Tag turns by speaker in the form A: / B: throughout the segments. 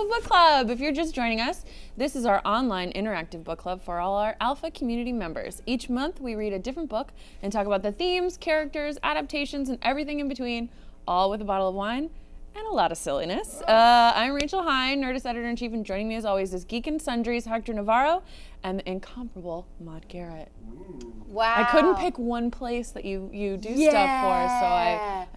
A: Alpha Book Club. If you're just joining us, this is our online interactive book club for all our Alpha community members. Each month we read a different book and talk about the themes, characters, adaptations, and everything in between, all with a bottle of wine and a lot of silliness. I'm Rachel Hine, Nerdist Editor-in-Chief, and joining me as always is Geek and Sundry's Hector Navarro and the incomparable Maud Garrett.
B: Wow.
A: I couldn't pick one place that you do stuff for, so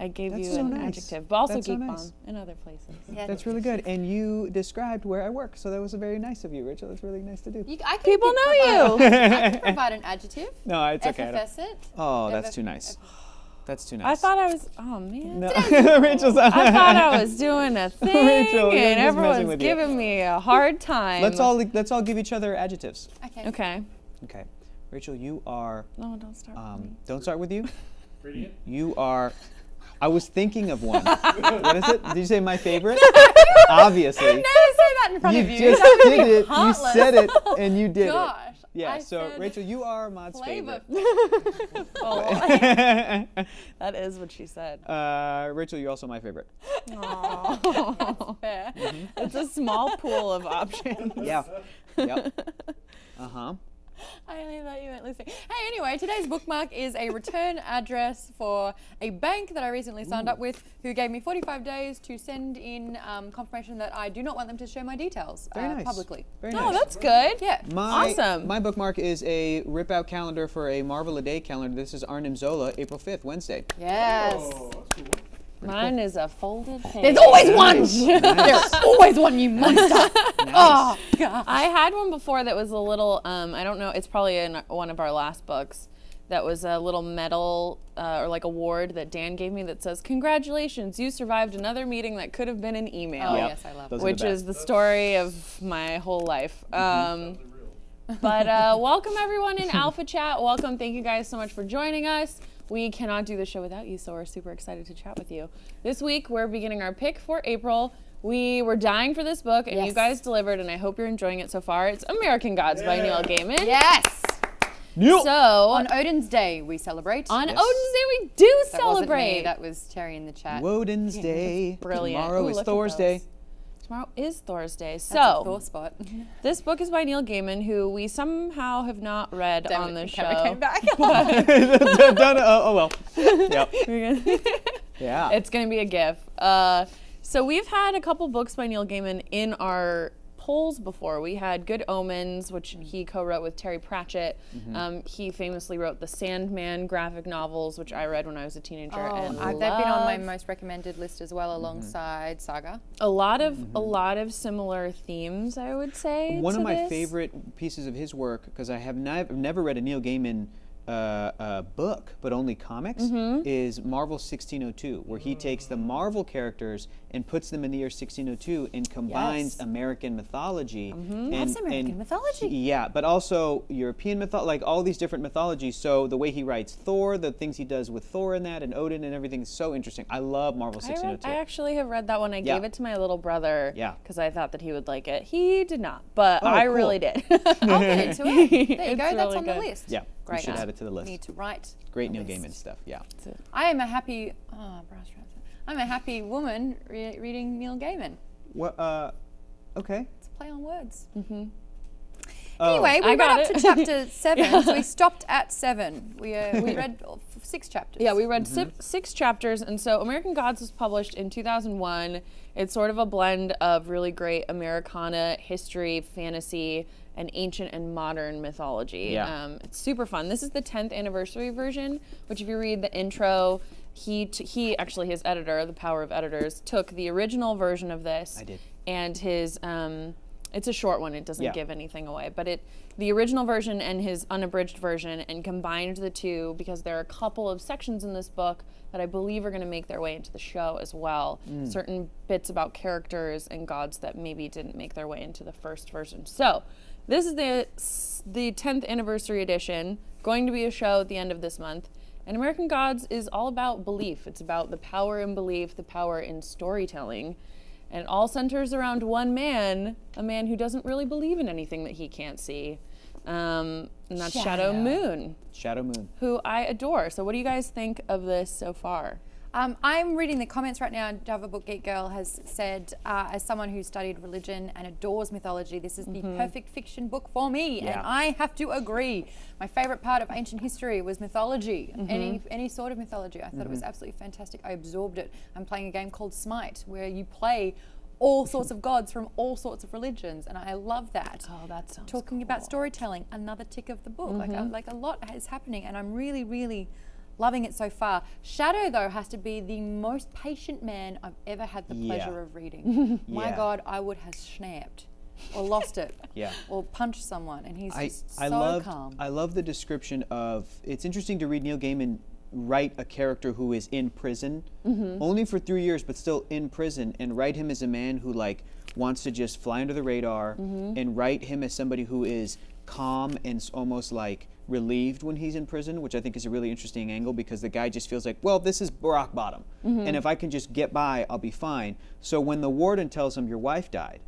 A: I gave you an adjective, but also Geek Bomb and other places.
B: Yeah,
C: That's really good. And you described where I work, so that was very nice of you, Rachel. That's really nice to do.
A: People know you.
B: I can provide an adjective.
C: No, it's okay.
B: Effervescent.
C: Oh, that's too nice. That's too nice.
A: I thought I was, oh man.
C: No. Rachel's
A: I thought I was doing a thing
C: Rachel, I'm
A: and
C: just messing
A: everyone's
C: with you.
A: giving me a hard time.
C: Let's all give each other adjectives.
B: Okay.
A: Okay.
C: Okay. Rachel, you are.
A: No, don't start with me.
C: Don't start with you. You are. I was thinking of one. What is it? Did you say my favorite? Obviously.
B: Never say that in front
C: You
B: of you.
C: just
B: That would be
C: did it. You
B: heartless.
C: said it, and you did
B: Gosh.
C: it. Yeah.
B: I
C: So
B: said
C: Rachel, you are Maud's
B: flavor.
C: favorite.
A: That is what she said.
C: Rachel, you're also my favorite.
A: Aww.
B: Fair.
A: It's a small pool of options.
C: Yeah. Yep. Uh huh.
B: I only thought you weren't listening. Hey, anyway, today's bookmark is a return address for a bank that I recently signed up with, who gave me 45 days to send in confirmation that I do not want them to share my details
C: Very nice.
B: publicly.
C: Very
A: Oh,
C: nice.
A: that's good.
B: Yeah.
A: Awesome.
C: My bookmark is a rip-out calendar for a Marvel a Day calendar. This is Arnim Zola, April 5th, Wednesday.
B: Yes.
A: Mine is a folded page.
B: There's always one.
C: Nice.
B: There's always one, you monster. Oh, God.
A: I had one before that was a little, I don't know, it's probably in one of our last books, that was a little medal or like award that Dan gave me that says, "Congratulations, you survived another meeting that could have been an email."
B: Oh,
C: Yep.
B: yes, I love
C: Those
B: that.
C: are
A: Which
C: the
A: is
C: best.
A: the story of my whole life. But welcome everyone in Alpha Chat. Welcome, thank you guys so much for joining us. We cannot do the show without you, so we're super excited to chat with you. This week, we're beginning our pick for April. We were dying for this book, and you
B: Yes.
A: guys delivered, and I hope you're enjoying it so far. It's American Gods by Neil Gaiman.
B: Yes.
C: Neil!
A: So,
B: On Odin's Day, we celebrate.
A: on
C: Yes.
A: Odin's Day, we do
B: That
A: celebrate.
B: wasn't me, that was Terry in the chat.
C: Woden's Day.
A: Brilliant.
C: Tomorrow
A: Ooh,
C: is
A: look at
C: Thor's
A: those.
C: Day.
A: Tomorrow is Thor's Day.
B: That's a
A: So,
B: Thor spot.
A: this book is by Neil Gaiman, who we somehow have not read
B: Damn
A: on
B: it,
A: the
B: the
A: show.
B: camera came back.
C: Oh well. Yep. Yeah.
A: It's going to be a GIF. So we've had a couple books by Neil Gaiman in our polls before. We had Good Omens, which he co-wrote with Terry Pratchett. He famously wrote the Sandman graphic novels, which I read when I was a teenager. and
B: They've been on my
A: loved.
B: most recommended list as well, alongside Saga.
A: A lot of similar themes, I would say.
C: One
A: to
C: of my
A: this.
C: favorite pieces of his work, because I have never read a Neil Gaiman book, but only comics, is Marvel 1602, where he takes the Marvel characters and puts them in the year 1602 and combines
B: Yes.
C: American mythology.
B: That's American mythology.
C: Yeah, but also European mythology, like all these different mythologies. So the way he writes Thor, the things he does with Thor in that, and Odin and everything is so interesting. I love Marvel
A: I
C: 1602.
A: actually have read that one. I
C: Yeah.
A: gave it to my little brother
C: Yeah.
A: because I thought that he would like it. He did not, but
C: Oh,
A: I
C: cool.
A: really did.
B: I'll get into it. There you
A: It's
B: go, that's
A: really
B: on the
A: good.
B: list.
C: Yeah,
B: Great.
C: you should add it to the list.
B: Need to write.
C: Great
B: a
C: Neil
B: list.
C: Gaiman stuff, yeah.
B: I am a happy, brass raps. I'm a happy woman reading Neil Gaiman.
C: What, okay.
B: It's a play on words.
C: Oh.
B: Anyway, we
A: I
B: read
A: got
B: up
A: it.
B: to chapter 7, so we stopped at 7. We read 6 chapters.
A: Yeah, we read six chapters, and so American Gods was published in 2001. It's sort of a blend of really great Americana history, fantasy, and ancient and modern mythology.
C: Yeah.
A: It's super fun. This is the 10th anniversary version, which if you read the intro, he actually, his editor, the power of editors, took the original version of this.
C: I did.
A: And his, it's a short one, it doesn't
C: Yeah.
A: give anything away, but the original version and his unabridged version, and combined the two because there are a couple of sections in this book that I believe are going to make their way into the show as well. Certain bits about characters and gods that maybe didn't make their way into the first version. So this is the 10th anniversary edition, going to be a show at the end of this month. And American Gods is all about belief. It's about the power in belief, the power in storytelling. And it all centers around one man, a man who doesn't really believe in anything that he can't see. And that's Shadow Moon,
C: Shadow Moon.
A: who I adore. So what do you guys think of this so far?
B: I'm reading the comments right now. Java Book Geek Girl has said, as someone who studied religion and adores mythology, this is the perfect fiction book for me.
C: Yeah.
B: And I have to agree. My favorite part of ancient history was mythology. Any sort of mythology. I thought it was absolutely fantastic. I absorbed it. I'm playing a game called Smite, where you play all sorts of gods from all sorts of religions, and I love that.
A: Oh, that sounds
B: Talking about storytelling, another tick of the book. Like a lot is happening, and I'm really, really loving it so far. Shadow, though, has to be the most patient man I've ever had the pleasure of reading. My
C: Yeah.
B: God, I would have snapped or lost it
C: Yeah.
B: or punched someone, and he's just
C: I
B: so
C: loved,
B: calm.
C: I love the description of. It's interesting to read Neil Gaiman write a character who is in prison, only for 3 years, but still in prison, and write him as a man who like wants to just fly under the radar, and write him as somebody who is calm and almost like relieved when he's in prison, which I think is a really interesting angle because the guy just feels like, well, this is rock bottom, and if I can just get by, I'll be fine. So when the warden tells him your wife died,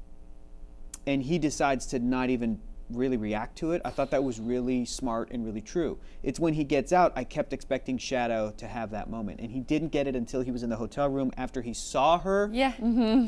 C: and he decides to not even really react to it, I thought that was really smart and really true. It's when he gets out, I kept expecting Shadow to have that moment, and he didn't get it until he was in the hotel room after he saw her
B: Yeah.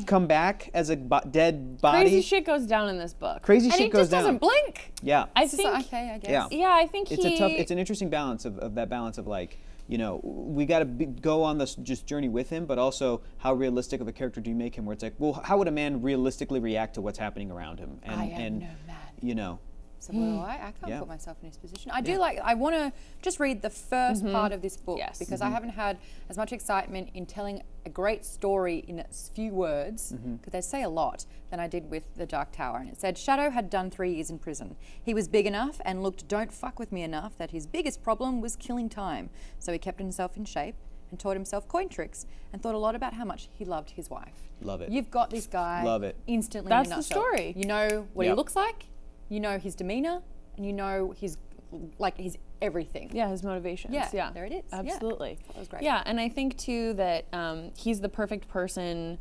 C: come back as a dead body.
A: Crazy shit goes down in this book.
C: Crazy
B: And
C: shit
B: he
C: goes
B: just
C: down.
B: doesn't blink.
C: Yeah.
A: I
B: It's just
A: think.
B: like, okay, I guess.
C: Yeah.
A: Yeah, I think
C: It's it's an interesting balance of that balance of like, you know, we got to go on this just journey with him, but also how realistic of a character do you make him? Where it's like, well, how would a man realistically react to what's happening around him? And
B: I am no man.
C: you know,
B: So what do I can't
C: Yeah.
B: put myself in his position. I do like, I want to just read the first part of this book
A: Yes.
B: because I haven't had as much excitement in telling a great story in its few words, because they say a lot, than I did with The Dark Tower. And it said, Shadow had done 3 years in prison. He was big enough and looked don't fuck with me enough that his biggest problem was killing time. So he kept himself in shape and taught himself coin tricks and thought a lot about how much he loved his wife.
C: Love it.
B: You've got this guy
C: Love it.
B: instantly
A: That's
B: in a
A: the
B: nutshell.
A: story.
B: You know what he
C: Yep.
B: looks like, you know his demeanor, and you know his everything.
A: Yeah, his motivations.
B: Yeah,
A: Yeah,
B: there it is. Yeah.
A: Absolutely.
B: That was great.
A: Yeah, and I think too that he's the perfect person,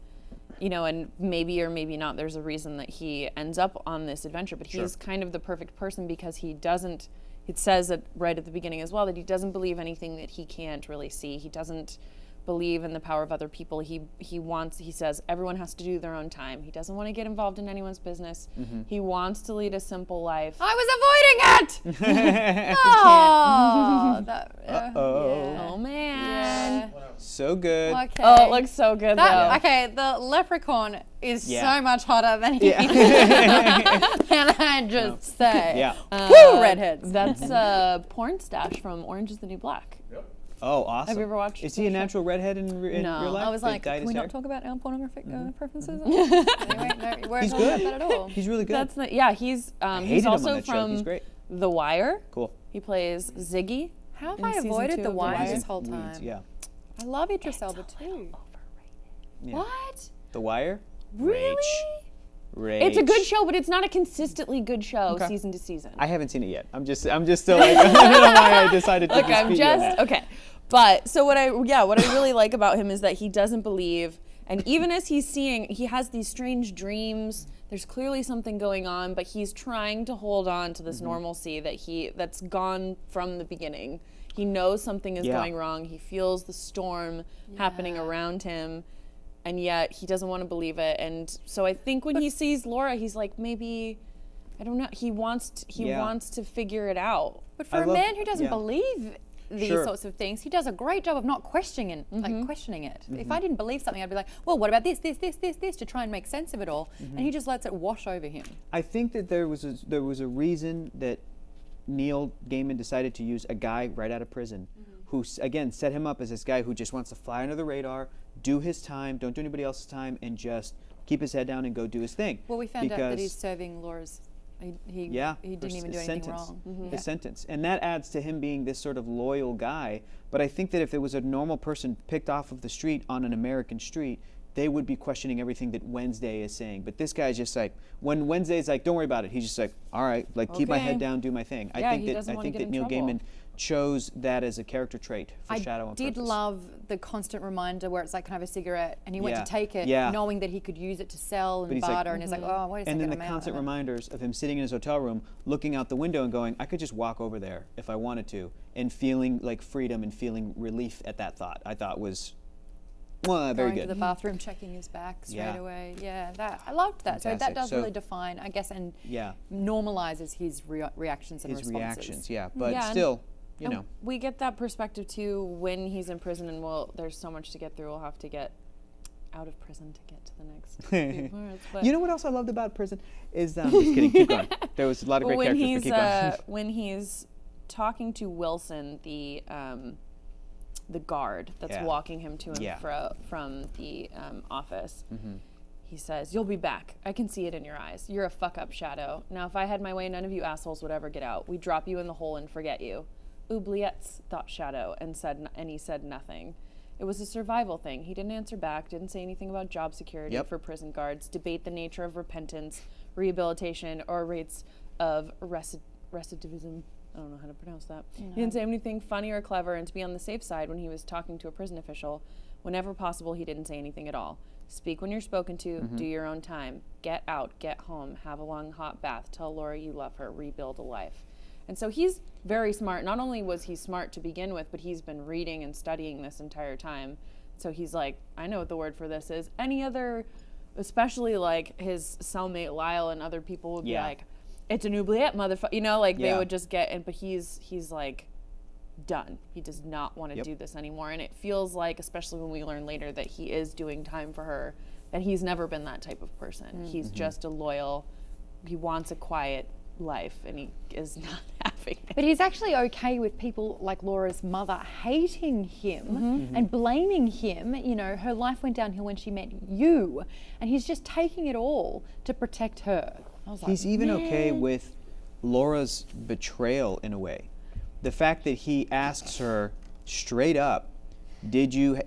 A: you know, and maybe or maybe not, there's a reason that he ends up on this adventure, but he's kind of the perfect person because he doesn't, it says it right at the beginning as well, that he doesn't believe anything that he can't really see. He doesn't believe in the power of other people. He says everyone has to do their own time. He doesn't want to get involved in anyone's business. He wants to lead a simple life.
B: I was avoiding it! Oh, that,
C: Uh-oh.
A: Oh man.
C: So good.
B: Okay.
A: Oh, it looks so good though.
B: Okay, the leprechaun is
C: Yeah.
B: so much hotter than he is. Can I just say?
C: Yeah.
B: Woo, redheads.
A: That's Porn Stash from Orange is the New Black.
C: Oh, awesome.
A: Have you ever watched
C: Is
A: the
C: he a
A: show?
C: natural redhead in
A: No.
C: real life?
B: I was
C: That
B: like,
C: dyed
B: can
C: his
B: we
C: hair?
B: not talk about our pornographic preferences? Anyway, no, we're
C: He's
B: not
C: good.
B: about that at all.
C: He's really good.
A: That's not, yeah. He's
C: hated
A: he's
C: him on
A: also
C: that show.
A: from
C: He's great.
A: The Wire.
C: Cool.
A: He plays Ziggy.
B: How have
A: in
B: I
A: season
B: avoided
A: 2
B: the
A: of The
B: Wire
A: Wire.
B: this whole
C: Weeds,
B: time?
C: Yeah.
B: I love Idris Elba too.
C: Yeah.
B: What?
C: The Wire?
A: Really?
C: Rage.
A: It's a good show, but it's not a consistently good show
C: Okay.
A: season to season.
C: I haven't seen it yet. I'm just still like, I don't know why I decided to
A: Look, I'm
C: dispute you on
A: just
C: that.
A: okay. But so what I really like about him is that he doesn't believe, and even as he's seeing, he has these strange dreams. There's clearly something going on, but he's trying to hold on to this normalcy that's gone from the beginning. He knows something is
C: Yeah.
A: going wrong. He feels the storm happening around him, and yet he doesn't want to believe it. And so I think when he sees Laura, he's like, maybe, I don't know. He wants to figure it out.
B: But for
C: I
B: a
C: love-
B: man who doesn't
C: yeah.
B: believe these
C: Sure.
B: sorts of things, he does a great job of not questioning it. If I didn't believe something, I'd be like, well, what about this, to try and make sense of it all. And he just lets it wash over him.
C: I think that there was a reason that Neil Gaiman decided to use a guy right out of prison who, again, set him up as this guy who just wants to fly under the radar, do his time, don't do anybody else's time, and just keep his head down and go do his thing.
B: Well, we found out that
C: Because-
B: he's serving Laura's. He didn't
C: his
B: even do anything
C: sentence,
B: wrong.
C: His sentence, and that adds to him being this sort of loyal guy. But I think that if there was a normal person picked off of the street on an American street, they would be questioning everything that Wednesday is saying. But this guy's just like, when Wednesday's like, don't worry about it, he's just like, all right, like keep my
A: Okay.
C: head down, do my thing.
A: Yeah,
C: I
A: he
C: think
A: doesn't
C: that
A: wanna get in
C: Neil
A: trouble.
C: Gaiman chose that as a character trait for
B: I
C: Shadow on
B: did
C: purpose.
B: love the constant reminder where it's like, can I have a cigarette? And he went
C: Yeah.
B: to take it,
C: Yeah.
B: knowing that he could use it to sell and
C: he's like,
B: barter. And he's like, oh, wait a second.
C: And then the
B: I'm out.
C: constant reminders of him sitting in his hotel room, looking out the window and going, I could just walk over there if I wanted to, and feeling like freedom and feeling relief at that thought, I thought was Mwah, very
B: Going to
C: good.
B: the bathroom, checking his back straight
C: Yeah.
B: away. Yeah, I loved that. So
C: Fantastic.
B: that does
C: So-
B: really define, I guess, and
C: Yeah,
B: normalizes his reactions and
C: his
B: responses.
C: reactions. Yeah, but
A: Yeah, and-
C: still, you
A: And
C: know.
A: we get that perspective too when he's in prison, and there's so much to get through. We'll have to get out of prison to get to the next few parts. But
C: You know what else I loved about prison is just kidding. Keep going. There was a lot of great
A: when
C: characters.
A: he's
C: But keep going.
A: when he's talking to Wilson, the guard that's
C: Yeah.
A: walking him to and
C: Yeah.
A: fro from the office. He says, "You'll be back. I can see it in your eyes. You're a fuck up, Shadow. Now, if I had my way, none of you assholes would ever get out. We'd drop you in the hole and forget you." "Oubliettes," thought Shadow, and he said nothing. It was a survival thing. He didn't answer back, didn't say anything about job security
C: Yep.
A: for prison guards, debate the nature of repentance, rehabilitation, or rates of recidivism. I don't know how to pronounce that. He didn't say anything funny or clever, and to be on the safe side when he was talking to a prison official, whenever possible, he didn't say anything at all. Speak when you're spoken to, do your own time, get out, get home, have a long hot bath, tell Laura you love her, rebuild a life. And so he's very smart. Not only was he smart to begin with, but he's been reading and studying this entire time. So he's like, I know what the word for this is. Any other, especially like his cellmate Lyle and other people would be
C: Yeah.
A: like, it's an oubliette, motherfucker. You know, like they
C: Yeah.
A: would just get in, but he's like done. He does not want to
C: Yep.
A: do this anymore. And it feels like, especially when we learn later that he is doing time for her, that he's never been that type of person. He's just a loyal, he wants a quiet life, and he is not having it.
B: But he's actually okay with people like Laura's mother hating him and blaming him. You know, her life went downhill when she met you, and he's just taking it all to protect her. I was like,
C: He's even okay
B: "Man."
C: with Laura's betrayal in a way. The fact that he asks her straight up, "Did you,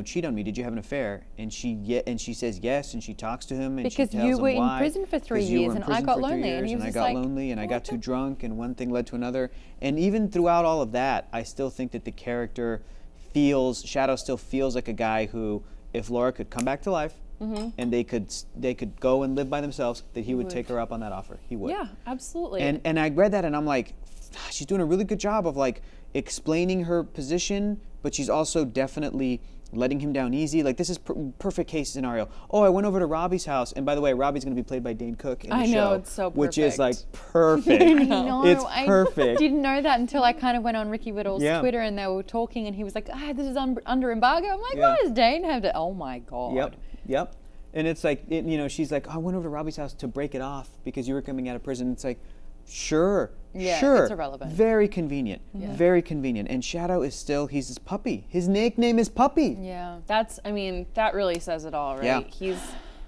C: cheat on me? Did you have an affair?" And she says yes, and she talks to him, and
B: Because
C: she tells
B: you
C: him
B: were in
C: why.
B: prison for 3
C: "'Cause you were
B: years,
C: in
B: and I
C: prison
B: got
C: for 3
B: lonely," and
C: years,
B: he was
C: I
B: just
C: got
B: like,
C: lonely, and I got
B: "What
C: too
B: the-"
C: drunk, and one thing led to another. And even throughout all of that, I still think that the character Shadow still feels like a guy who, if Laura could come back to life, and they could go and live by themselves, that he would take her up on that offer. He would.
A: Yeah, absolutely.
C: And I read that and I'm like, she's doing a really good job of like explaining her position, but she's also definitely letting him down easy. Like this is perfect case scenario. Oh, I went over to Robbie's house, and by the way, Robbie's going to be played by Dane Cook in the
A: I
C: show.
A: know, it's so
C: Which is like
A: perfect.
C: perfect.
B: No,
C: It's
B: I
C: perfect.
B: didn't know that until I kind of went on Ricky Whittle's
C: Yeah.
B: Twitter and they were talking, and he was like, "This is under embargo." I'm like,
C: Yeah.
B: "Why does Dane have to?" Oh my god.
C: Yep. And it's like, she's like, I went over to Robbie's house to break it off because you were coming out of prison. It's like, sure.
B: Yeah,
C: sure.
B: it's irrelevant.
C: Very convenient. Very convenient. And Shadow is still, he's his puppy. His nickname is Puppy.
B: Yeah.
A: That really says it all, right?
C: Yeah.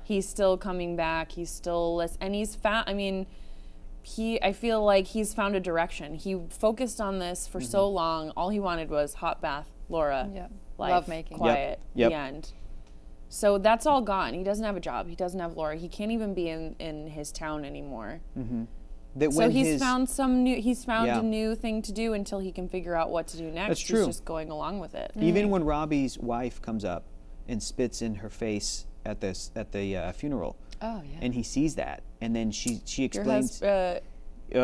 A: He's still coming back. He's still and he's found. I feel like he's found a direction. He focused on this for so long. All he wanted was hot bath, Laura,
B: Yeah.
A: life,
B: Lovemaking.
A: quiet,
C: Yep.
A: the end. So that's all gone. He doesn't have a job. He doesn't have Laura. He can't even be in his town anymore.
C: That
A: So
C: when
A: he's
C: his-
A: found
C: Yeah.
A: a new thing to do until he can figure out what to do next.
C: That's true.
A: He's just going along with it.
C: Even when Robbie's wife comes up and spits in her face at the funeral,
B: Oh yeah.
C: and he sees that, and then she
A: Your
C: explains.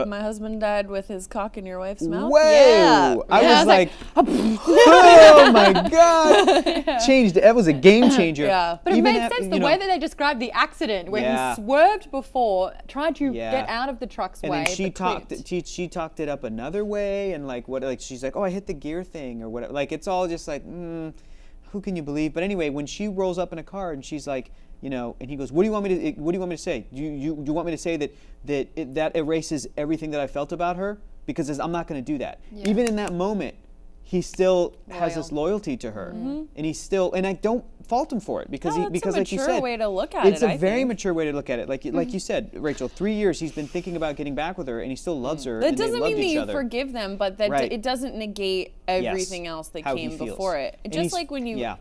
A: my husband died with his cock in your wife's mouth.
C: Whoa!
A: Yeah.
C: I
A: Yeah,
C: was like, oh my god! Changed. That was a game changer.
A: Yeah.
B: But it
C: Even
B: made
C: at-
B: sense
C: you
B: the
C: know,
B: way that they described the accident, where
C: Yeah.
B: he swerved before, tried to
C: Yeah.
B: get out of the truck's
C: And
B: way.
C: then she
B: but
C: talked.
B: couldn't.
C: She talked it up another way, and like what? Like she's like, oh, I hit the gear thing or whatever. Like it's all just like, who can you believe? But anyway, when she rolls up in a car and she's like, and he goes, what do you want me to say? Do you want me to say that erases everything that I felt about her? Because I'm not going to do that.
B: Yeah.
C: Even in that moment, he still has this
B: Loyal.
C: loyalty to her, and he's still. And I don't fault him for it because
A: No, it's a
C: because like you
A: mature
C: said,
A: way to look at
C: it's
A: it,
C: a
A: I
C: very
A: think.
C: mature way to look at it. Like you said, Rachel, 3 years he's been thinking about getting back with her, and he still loves her.
A: That
C: and they
A: doesn't
C: loved
A: mean that
C: each
A: you
C: other.
A: forgive them, but that
C: Right.
A: it doesn't negate everything else that
C: How he
A: came
C: feels.
A: before it.
C: And
A: Just
C: he's-
A: like when you,
C: yeah.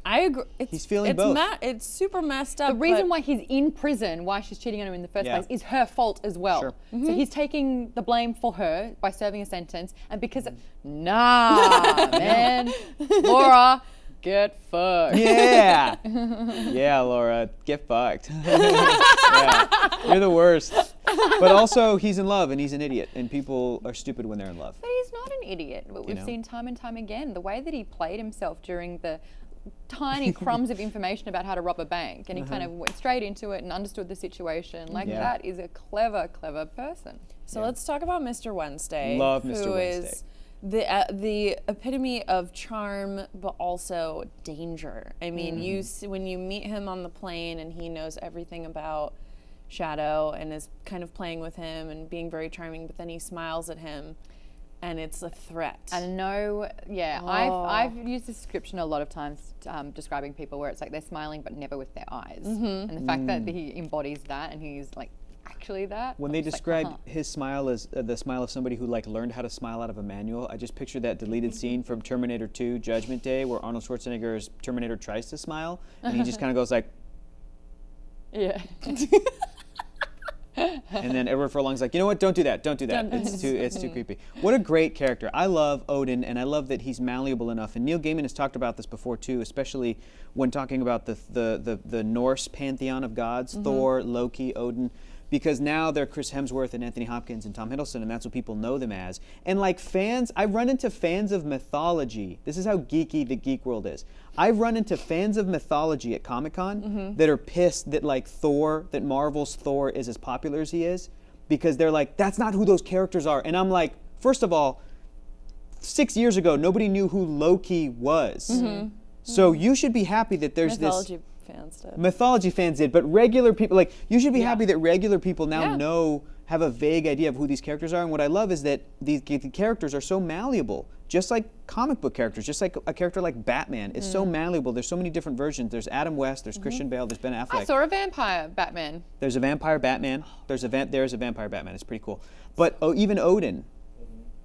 A: I agree.
C: He's feeling both.
A: It's super messed up.
B: The reason
A: but
B: why he's in prison, why she's cheating on him in the first
C: Yeah.
B: place, is her fault as well.
C: Sure.
B: So he's taking the blame for her by serving a sentence, and because of, nah, man, Laura, get fucked.
C: Yeah. Yeah, Laura, get fucked. Yeah. You're the worst. But also, he's in love and he's an idiot, and people are stupid when they're in love.
B: But he's not an idiot. But we've
C: know?
B: seen time and time again the way that he played himself during the tiny crumbs of information about how to rob a bank, and he kind of went straight into it and understood the situation. Like
C: Yeah.
B: that is a clever person.
A: So let's talk about Mr. Wednesday.
C: Love Mr.
A: Who
C: Wednesday.
A: is the epitome of charm, but also danger. I mean, when you meet him on the plane, and he knows everything about Shadow and is kind of playing with him and being very charming, but then he smiles at him, and it's a threat.
B: I know, yeah. I've used this description a lot of times describing people where it's like they're smiling but never with their eyes. And the fact that he embodies that and he's like actually that.
C: When
B: I'm
C: they
B: just like,
C: described
B: uh-huh.
C: his smile as the smile of somebody who like learned how to smile out of a manual, I just pictured that deleted scene from Terminator 2 Judgment Day where Arnold Schwarzenegger's Terminator tries to smile and he just kind of goes like,
B: Yeah.
C: and then Edward Furlong's like, you know what? Don't do that. Don't do that. It's too creepy. What a great character. I love Odin, and I love that he's malleable enough. And Neil Gaiman has talked about this before too, especially when talking about the Norse pantheon of gods: Thor, Loki, Odin. Because now they're Chris Hemsworth and Anthony Hopkins and Tom Hiddleston, and that's what people know them as. And like fans, I run into fans of mythology. This is how geeky the geek world is. I've run into fans of mythology at Comic-Con that are pissed that like Thor, that Marvel's Thor is as popular as he is, because they're like, that's not who those characters are. And I'm like, first of all, 6 years ago, nobody knew who Loki was. So you should be happy that there's
A: Mythology
C: this...
A: fans did.
C: Mythology fans did, but regular people, like, you should be happy that regular people now
B: Yeah.
C: have a vague idea of who these characters are. And what I love is that the characters are so malleable, just like comic book characters, just like a character like Batman is so malleable. There's so many different versions. There's Adam West, there's Christian Bale, there's Ben Affleck.
B: I saw a vampire Batman.
C: There's a vampire Batman. There's a vampire Batman. It's pretty cool. But even Odin,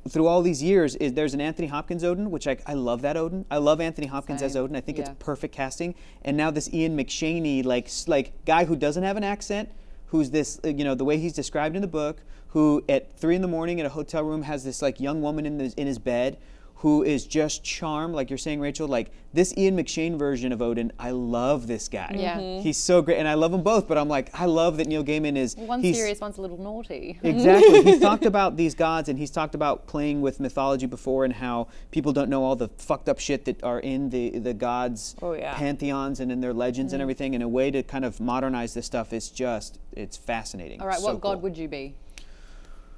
C: through all these years, there's an Anthony Hopkins Odin, which I love that Odin. I love Anthony Hopkins as
B: Same.
C: Odin. I think it's
B: Yeah.
C: perfect casting. And now this Ian McShaney, like guy who doesn't have an accent, who's this, the way he's described in the book, who at 3 a.m. in a hotel room has this like young woman in his bed, who is just charmed, like you're saying, Rachel. Like this Ian McShane version of Odin, I love this guy.
B: Yeah.
C: He's so great, and I love them both. But I'm like, I love that Neil Gaiman is.
B: One's
C: he's-
B: serious, one's a little naughty.
C: Exactly. He's talked about these gods, and he's talked about playing with mythology before, and how people don't know all the fucked up shit that are in the gods' pantheons and in their legends and everything. And a way to kind of modernize this stuff is it's fascinating.
B: All right,
C: It's
B: what
C: so
B: god
C: cool.
B: would you be?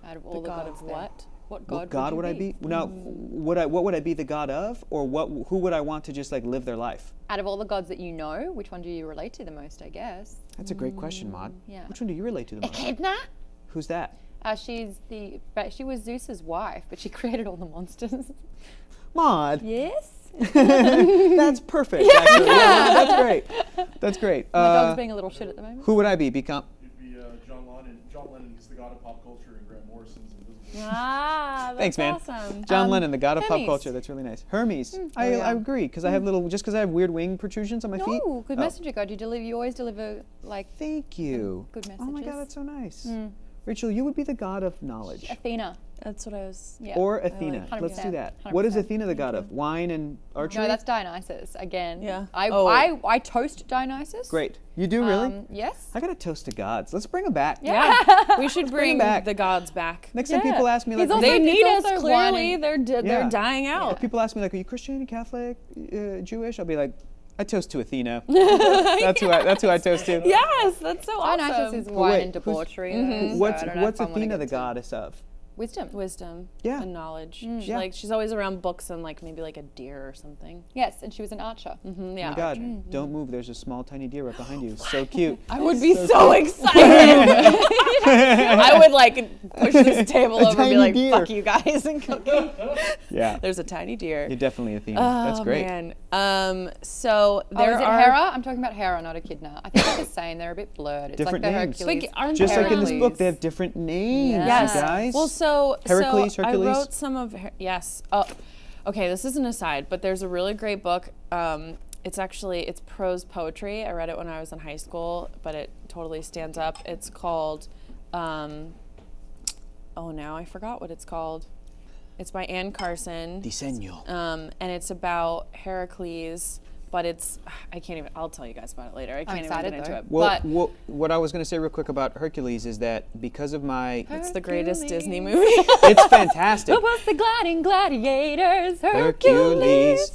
B: Out of all the
A: god
B: gods
A: of
B: there?
A: what?
B: What god?
C: What god would I be? Now, what would I be the god of, or who would I want to just like live their life?
B: Out of all the gods that you know, which one do you relate to the most? I guess.
C: That's a great question, Maud.
B: yeah.
C: Which one do you relate to the most?
B: Echidna.
C: Who's that?
B: She was Zeus's wife, but she created all the monsters.
C: Maud.
B: Yes.
C: That's perfect. Actually. Yeah, that's great. That's great.
B: My dog's being a little shit at the moment.
C: Who would I be? Become.
D: You'd be John Lennon. John Lennon, he's the god of pop culture, and Grant Morrison's Invisible.
A: Ah, that's
C: Thanks, man.
A: awesome.
C: John Lennon, the god of pop
B: Hermes.
C: culture. That's really nice. Hermes. I
A: yeah.
C: agree, because I have just because I have weird wing protrusions on my feet.
B: No, good
C: Oh,
B: messenger god. You always deliver like
C: Thank you.
B: good
C: Oh my
B: messages.
C: God, that's so nice. Rachel, you would be the god of knowledge.
B: Athena.
A: That's what I was.
B: Yeah.
C: Or Athena.
B: like
C: Let's do
B: 100%.
C: that. What is
B: 100%.
C: Athena the god of? Wine and archery?
B: No, that's Dionysus again.
A: Yeah.
B: I toast Dionysus.
C: Great. You do really?
B: Yes.
C: I got to toast to gods. Let's bring them back.
A: Yeah, we should bring
C: back.
A: the gods back.
C: Next time
B: Yeah.
C: people ask me like,
B: He's also-
A: They
B: it's
A: need us
B: also
A: clearly.
B: wine
A: They're
C: Yeah.
A: they're dying out.
C: if people ask me like, are you Christian, Catholic, Jewish? I'll be like, I toast to Athena. That's who I toast to.
A: Yes, that's so
B: Dionysus
A: awesome.
B: is wine
C: wait,
B: and
C: who's-
B: debauchery. though, so
C: What's
B: I don't know
C: what's
B: if I wanna
C: Athena
B: get
C: the
B: to-
C: goddess of?
B: Wisdom.
A: Wisdom
C: Yeah.
A: and knowledge.
C: Yeah.
A: She's always around books and like maybe like a deer or something.
B: Yes, and she was an archer.
A: Yeah.
C: Oh my God, don't move. There's a small, tiny deer right behind you. So cute.
A: I would be so excited. I would like push this table over and
C: tiny
A: be like,
C: deer.
A: "Fuck you guys!" and cook it.
C: Yeah.
A: There's a tiny deer.
C: You're definitely Athena. That's
A: Oh,
C: great.
A: man. So
B: Oh,
A: there
B: is it
A: are
B: Hera? I'm talking about Hera, not Echidna. I think it's the same. They're a bit blurred. It's
C: Different
B: like the
C: names.
B: Hercules.
A: Like, aren't
C: Just like in this
B: Hercules.
C: book, they have different names,
A: Yes.
C: you guys.
A: Well, so
C: Heracles,
A: I
C: Hercules?
A: wrote some of yes. Oh, okay. This is an aside, but there's a really great book. It's prose poetry. I read it when I was in high school, but it totally stands up. It's called. Now I forgot what it's called. It's by Anne Carson.
C: Diseño.
A: And it's about Heracles, but I'll tell you guys about it later. I can't even
B: excited,
A: get into
B: though.
A: it.
C: Well,
A: But
C: what I was going to say real quick about Hercules is that because of my,
A: it's the greatest Disney
B: Hercules.
A: movie.
C: it's fantastic.
B: What was the gliding gladiators?
C: Hercules.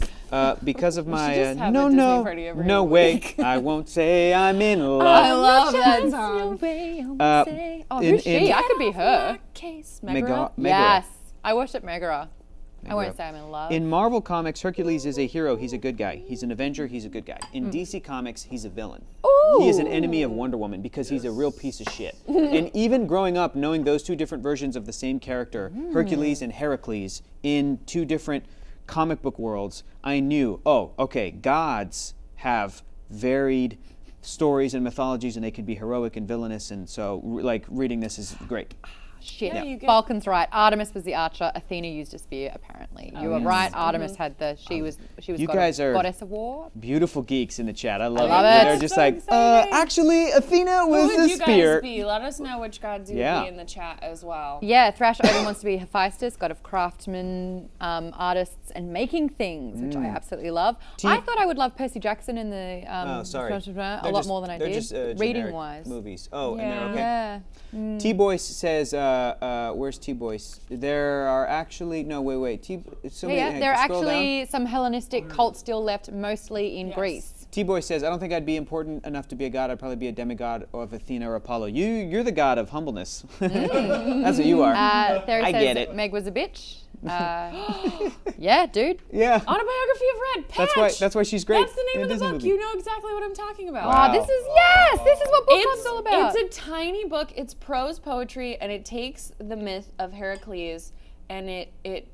C: because of my
A: just have a
C: no
A: Disney
C: no
A: party every
C: no way
A: week.
C: I won't say I'm in
B: I
C: love.
B: love that
A: chance,
B: song.
A: no
B: Oh,
C: in-
B: who's she?
C: in-
B: I could be her.
A: Case
C: Megara.
B: Yes, I worship Megara. I won't
C: Megara.
B: say I'm in love.
C: In Marvel Comics, Hercules is a hero. He's a good guy. He's an Avenger. He's a good guy.
B: Hmm.
C: In DC Comics, he's a villain.
B: Ooh.
C: He is an enemy of Wonder Woman because he's a real piece of shit. And even growing up, knowing those two different versions of the same character, Hercules and Heracles, in two different comic book worlds, I knew, oh, okay, gods have varied stories and mythologies, and they can be heroic and villainous. And so, like, reading this is great.
B: Shit.
A: Yeah, you get-
B: Vulcan's right. Artemis was the archer. Athena used a spear, apparently. You were right. Artemis had the. She was
C: You guys are
B: goddess of war.
C: beautiful geeks in the chat. I love,
B: love
C: it.
B: it.
C: They're just
A: So
C: like,
A: exciting.
C: actually, Athena
A: Who
C: was
A: would
C: the
A: you
C: spear.
A: guys be? Let us know which gods you
C: Yeah.
A: would be in the chat as well.
B: Yeah, Thrash Odin wants to be Hephaestus, god of craftsmen, artists, and making things, which I absolutely love. I thought I would love Percy Jackson in the
C: Oh, sorry.
B: a
C: They're
B: lot
C: just-
B: more than I
C: they're
B: did.
C: just,
B: Reading
C: generic
B: wise.
C: movies. Oh,
A: Yeah.
C: and they're okay.
B: Yeah.
C: T-Boyce says, where's T-Boyce? There are actually, no, wait.
B: Yeah, there are actually some Hellenistic cults still left, mostly in
A: Yes.
B: Greece.
C: T-Boyce says, I don't think I'd be important enough to be a god. I'd probably be a demigod of Athena or Apollo. You're the god of humbleness. That's what you are.
B: Theory
C: I
B: says
C: get it.
B: Meg was a bitch. Yeah, dude.
C: Yeah.
A: Autobiography of Red. Patch.
C: That's why she's great.
A: That's the
C: in
A: name
C: a
A: of the
C: Disney
A: book.
C: movie.
A: You know exactly what I'm talking about.
C: Wow.
B: This is what book club's all about.
A: It's a tiny book. It's prose poetry, and it takes the myth of Heracles, and it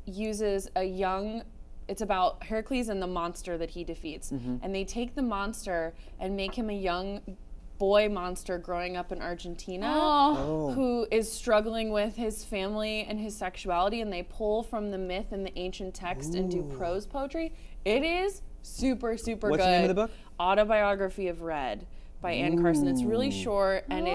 A: uses a young. It's about Heracles and the monster that he defeats, and they take the monster and make him a young boy monster growing up in Argentina who is struggling with his family and his sexuality, and they pull from the myth and the ancient text and do prose poetry. It is super good.
C: What's the name of the book?
A: Autobiography of Red by Anne Carson. It's really short and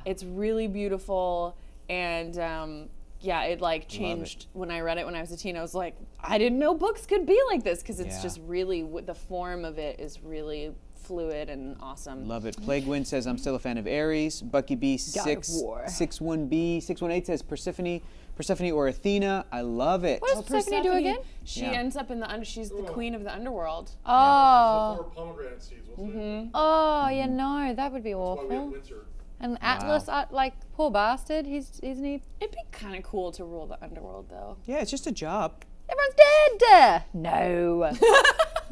A: it's really beautiful, and yeah, it like changed when I read it when I was a teen. I was like, I didn't know books could be like this, because it's
C: Yeah.
A: just really the form of it is really fluid and awesome.
C: Love it. Plague Wind says, I'm still a fan of Ares. Bucky B
B: God of War.
C: 61B 618 says Persephone or Athena. I love it.
B: What does Persephone do again?
A: She
C: Yeah.
A: ends up in the she's the queen of the underworld.
B: Oh,
D: Before pomegranate seeds, wasn't it?
B: oh, yeah, no, that would be
D: That's why we have
B: awful.
D: winter.
B: And Atlas, like poor bastard, isn't he?
A: It'd be kind of cool to rule the underworld, though.
C: Yeah, it's just a job.
B: Everyone's dead. No,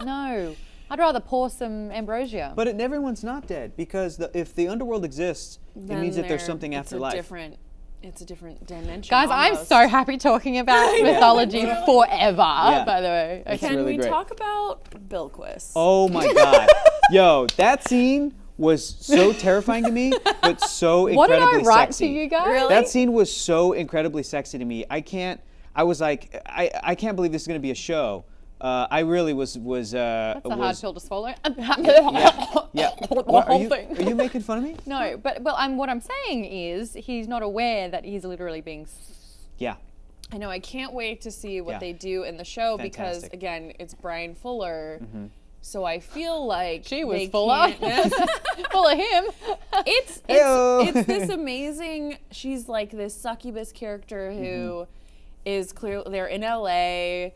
B: no. I'd rather pour some ambrosia.
C: But everyone's not dead, because if the underworld exists, it means that there's something after life.
A: It's a different dimension.
B: Guys, I'm
A: almost.
B: so happy talking about mythology forever. By the way, okay.
A: Can
C: really
A: we
C: great.
A: talk about Bilquis?
C: Oh my God. Yo, that scene was so terrifying to me, but so
B: What did
C: incredibly
B: I write
C: sexy.
B: to you guys?
A: Really?
C: That scene was so incredibly sexy to me. I was like, I can't believe this is going to be a show. I really was.
B: That's a hard pill to swallow.
C: Yeah.
B: The
C: What,
B: whole thing.
C: Are you making fun of me?
B: No, but what I'm saying is he's not aware that he's literally being.
C: Yeah.
A: I know. I can't wait to see what
C: Yeah.
A: they do in the show because,
C: Fantastic.
A: again, it's Brian Fuller. So I feel like
B: She was
A: they
B: Fuller.
A: can't-
B: Full of him.
C: Heyo.
A: it's this amazing. She's like this succubus character who is clearly they're in LA.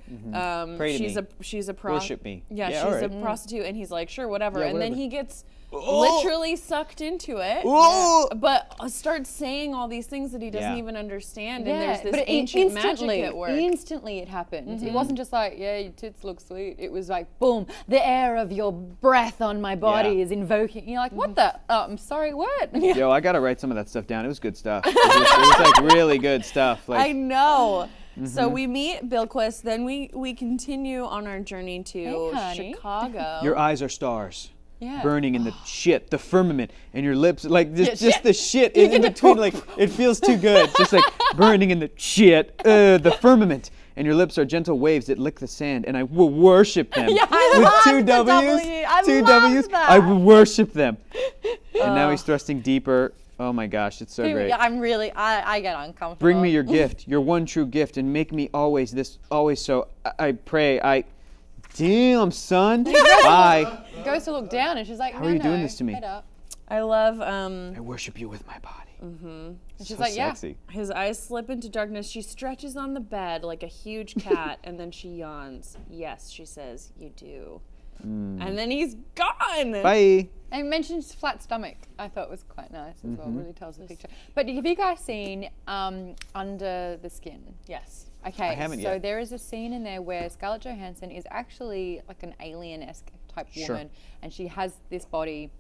C: Pray to
A: she's
C: me.
A: she's a
C: Worship me.
A: Yeah,
C: Yeah,
A: she's
C: all
A: a
C: right.
A: prostitute, and he's like, sure, whatever.
C: Yeah,
A: and then
C: whatever.
A: he gets
C: Oh.
A: literally sucked into it,
C: Oh.
A: but starts saying all these things that he doesn't
C: Yeah.
A: even understand. And there's this
B: but
A: ancient magic at work.
B: Instantly it happened. It wasn't just like, yeah, your tits look sweet. It was like, boom, the air of your breath on my body
C: Yeah.
B: is invoking. You're like, what the? Oh, I'm sorry, what?
C: Yo, I gotta write some of that stuff down. It was good stuff. It was like really good stuff.
A: I
C: Like,
A: know. So we meet Bilquis, then we continue on our journey to
B: Hey, honey.
A: Chicago.
C: your eyes are stars.
B: Yeah.
C: Burning in the shit, the firmament, and your lips, like just
B: shit.
C: the shit in between, like it feels too good. Just like burning in the shit, the firmament, and your lips are gentle waves that lick the sand, and I will worship them.
B: Yeah, I
C: With
B: love
C: two
B: the
C: W's,
B: W. I
C: two
B: love
C: W's,
B: that.
C: I will worship them. And now he's thrusting deeper. Oh my gosh, it's so great.
B: Yeah, I'm really, I get uncomfortable.
C: Bring me your gift, your one true gift, and make me always so. I pray. Damn, son. Bye.
B: Goes to look down and she's like,
C: How are you doing this to me?
B: Head up.
A: I love
C: I worship you with my body.
B: And she's
C: So
B: like, yeah.
C: sexy.
A: His eyes slip into darkness. She stretches on the bed like a huge cat, and then she yawns. Yes, she says, you do. And then he's gone.
C: Bye.
B: And he mentions flat stomach. I thought was quite nice as well. Really tells the picture. But have you guys seen Under the Skin?
A: Yes.
B: Okay,
C: I haven't
B: so
C: yet.
B: there is a scene in there where Scarlett Johansson is actually like an alien-esque type
C: Sure.
B: woman, and she has this body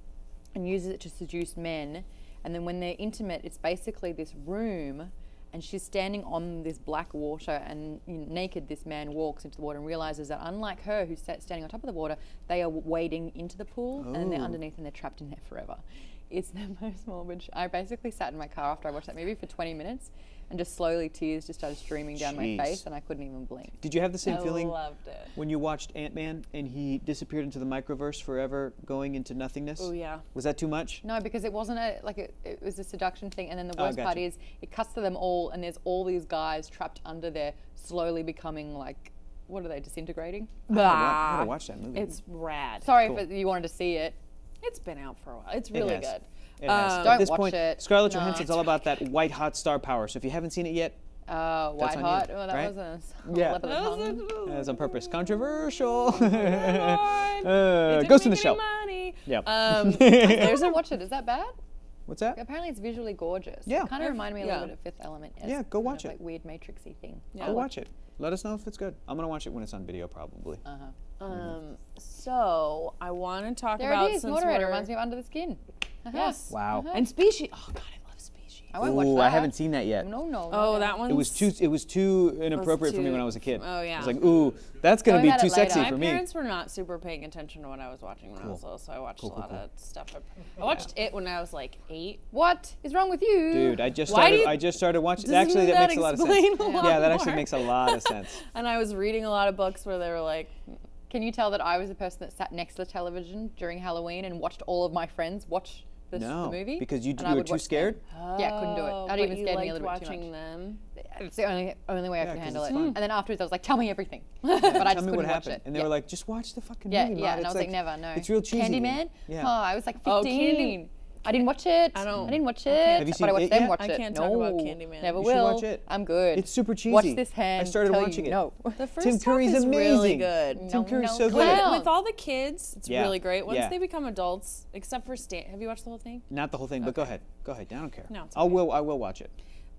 B: and uses it to seduce men. And then when they're intimate, it's basically this room, and she's standing on this black water, and naked this man walks into the water and realizes that unlike her, who's standing on top of the water, they are wading into the pool, and they're underneath and they're trapped in there forever. It's the most morbid. I basically sat in my car after I watched that movie for 20 minutes, and just slowly tears just started streaming down my
C: Jeez.
B: face, and I couldn't even blink.
C: Did you have the same
A: I
C: feeling
A: loved it.
C: when you watched Ant-Man and he disappeared into the microverse forever, going into nothingness?
A: Oh, yeah.
C: Was that too much?
B: No, because it wasn't it was a seduction thing, and then the worst part
C: gotcha.
B: is it cuts to them all, and there's all these guys trapped under there, slowly becoming like, what are they, disintegrating?
C: I gotta watch that movie.
A: It's rad.
B: Sorry
C: Cool.
B: if you wanted to see it.
A: It's been out for a while. It's really
C: has.
A: good.
C: It has. At
B: Don't
C: this
B: watch
C: point,
B: it.
C: Scarlett
B: No.
C: Johansson's all about that white hot star power. So if you haven't seen it yet,
B: White
C: on you,
B: Hot. Oh, that
C: right?
B: was a
C: Yeah.
B: slip of the tongue.
C: that's on purpose. Controversial.
A: It
C: Ghost
A: didn't
C: in the
A: make
C: Shell.
A: any money.
C: Yep.
B: There's a watch it. Is that bad?
C: What's that?
B: Apparently, it's visually gorgeous.
C: Yeah.
B: It kind of reminded me a little
A: Yeah.
B: bit of Fifth Element.
C: Yeah, go watch it.
B: Like weird matrixy thing.
A: Yeah.
C: Go watch it. Let us know if it's good. I'm gonna watch it when it's on video, probably.
A: So I want to talk
B: There
A: about
B: it is.
A: since
B: Moderator
A: we're-
B: reminds me of Under the Skin.
A: Yes.
C: Wow.
A: And Species. Oh God, I love Species.
B: I won't watch that.
C: Ooh, I haven't seen that yet.
B: No.
A: Oh, that one.
C: It was too inappropriate for me
A: too-
C: when I was a kid.
A: Oh, yeah.
C: I was like, ooh, that's gonna
B: Tell
C: be
B: me about
C: too
B: it later.
C: sexy
A: My
C: for me.
A: parents were not super paying attention to what I was watching when I was little, so I watched a lot of stuff. I watched it when I was like 8.
B: What is wrong with you?
C: Dude, I just started watching.
A: Doesn't
C: Actually, that
A: that
C: makes a lot of
A: explain
C: sense.
A: a lot
C: Yeah, that actually
A: more?
C: makes a lot of sense.
A: And I was reading a lot of books where they were like,
B: Can you tell that I was the person that sat next to the television during Halloween and watched all of my friends watch the
C: No,
B: movie?
C: because you
B: And I
C: were
B: would
C: too
B: watch them.
C: scared.
B: Yeah, I couldn't do it.
A: oh,
B: That
A: but
B: even
A: you
B: scared me a
A: liked
B: little bit too
A: watching
B: much.
A: them.
B: It's the only way I
C: Yeah,
B: could
C: 'cause
B: handle
C: it's
B: it.
C: fun.
B: And then afterwards, I was like, "Tell me everything," but I just
C: Tell me
B: couldn't
C: what
B: watch
C: happened.
B: it.
C: And they
B: Yeah.
C: were like, just watch the fucking
B: Yeah,
C: movie.
B: yeah.
C: Maud.
B: And I
C: It's
B: was like, never, no.
C: It's real cheesy.
B: Candyman?
C: Yeah.
B: Oh, I was like 15.
A: Oh, Candy-
B: I didn't watch it.
A: I don't-
B: didn't watch
A: I
B: it.
A: can't-
C: Have you
B: but
C: seen
B: I watched
C: it
B: them
C: yet?
B: watch
A: I
B: it.
A: can't
B: no,
A: talk about Candyman.
B: Never
C: You should
B: will.
C: watch it.
B: I'm good.
C: It's super cheesy.
B: Watch this hand.
C: I started
B: tell
C: watching
B: you
C: it.
B: No.
A: The first
C: Tim
A: half
C: Curry's
A: is
C: amazing.
A: really good.
C: Tim Curry's so good.
B: clown.
A: With all the kids, it's
C: Yeah,
A: really great. Once
C: yeah.
A: they become adults, except for Stan. Have you watched the whole thing?
C: Not the whole thing, but go ahead. Go ahead. I don't care.
A: No, it's
C: I will watch it.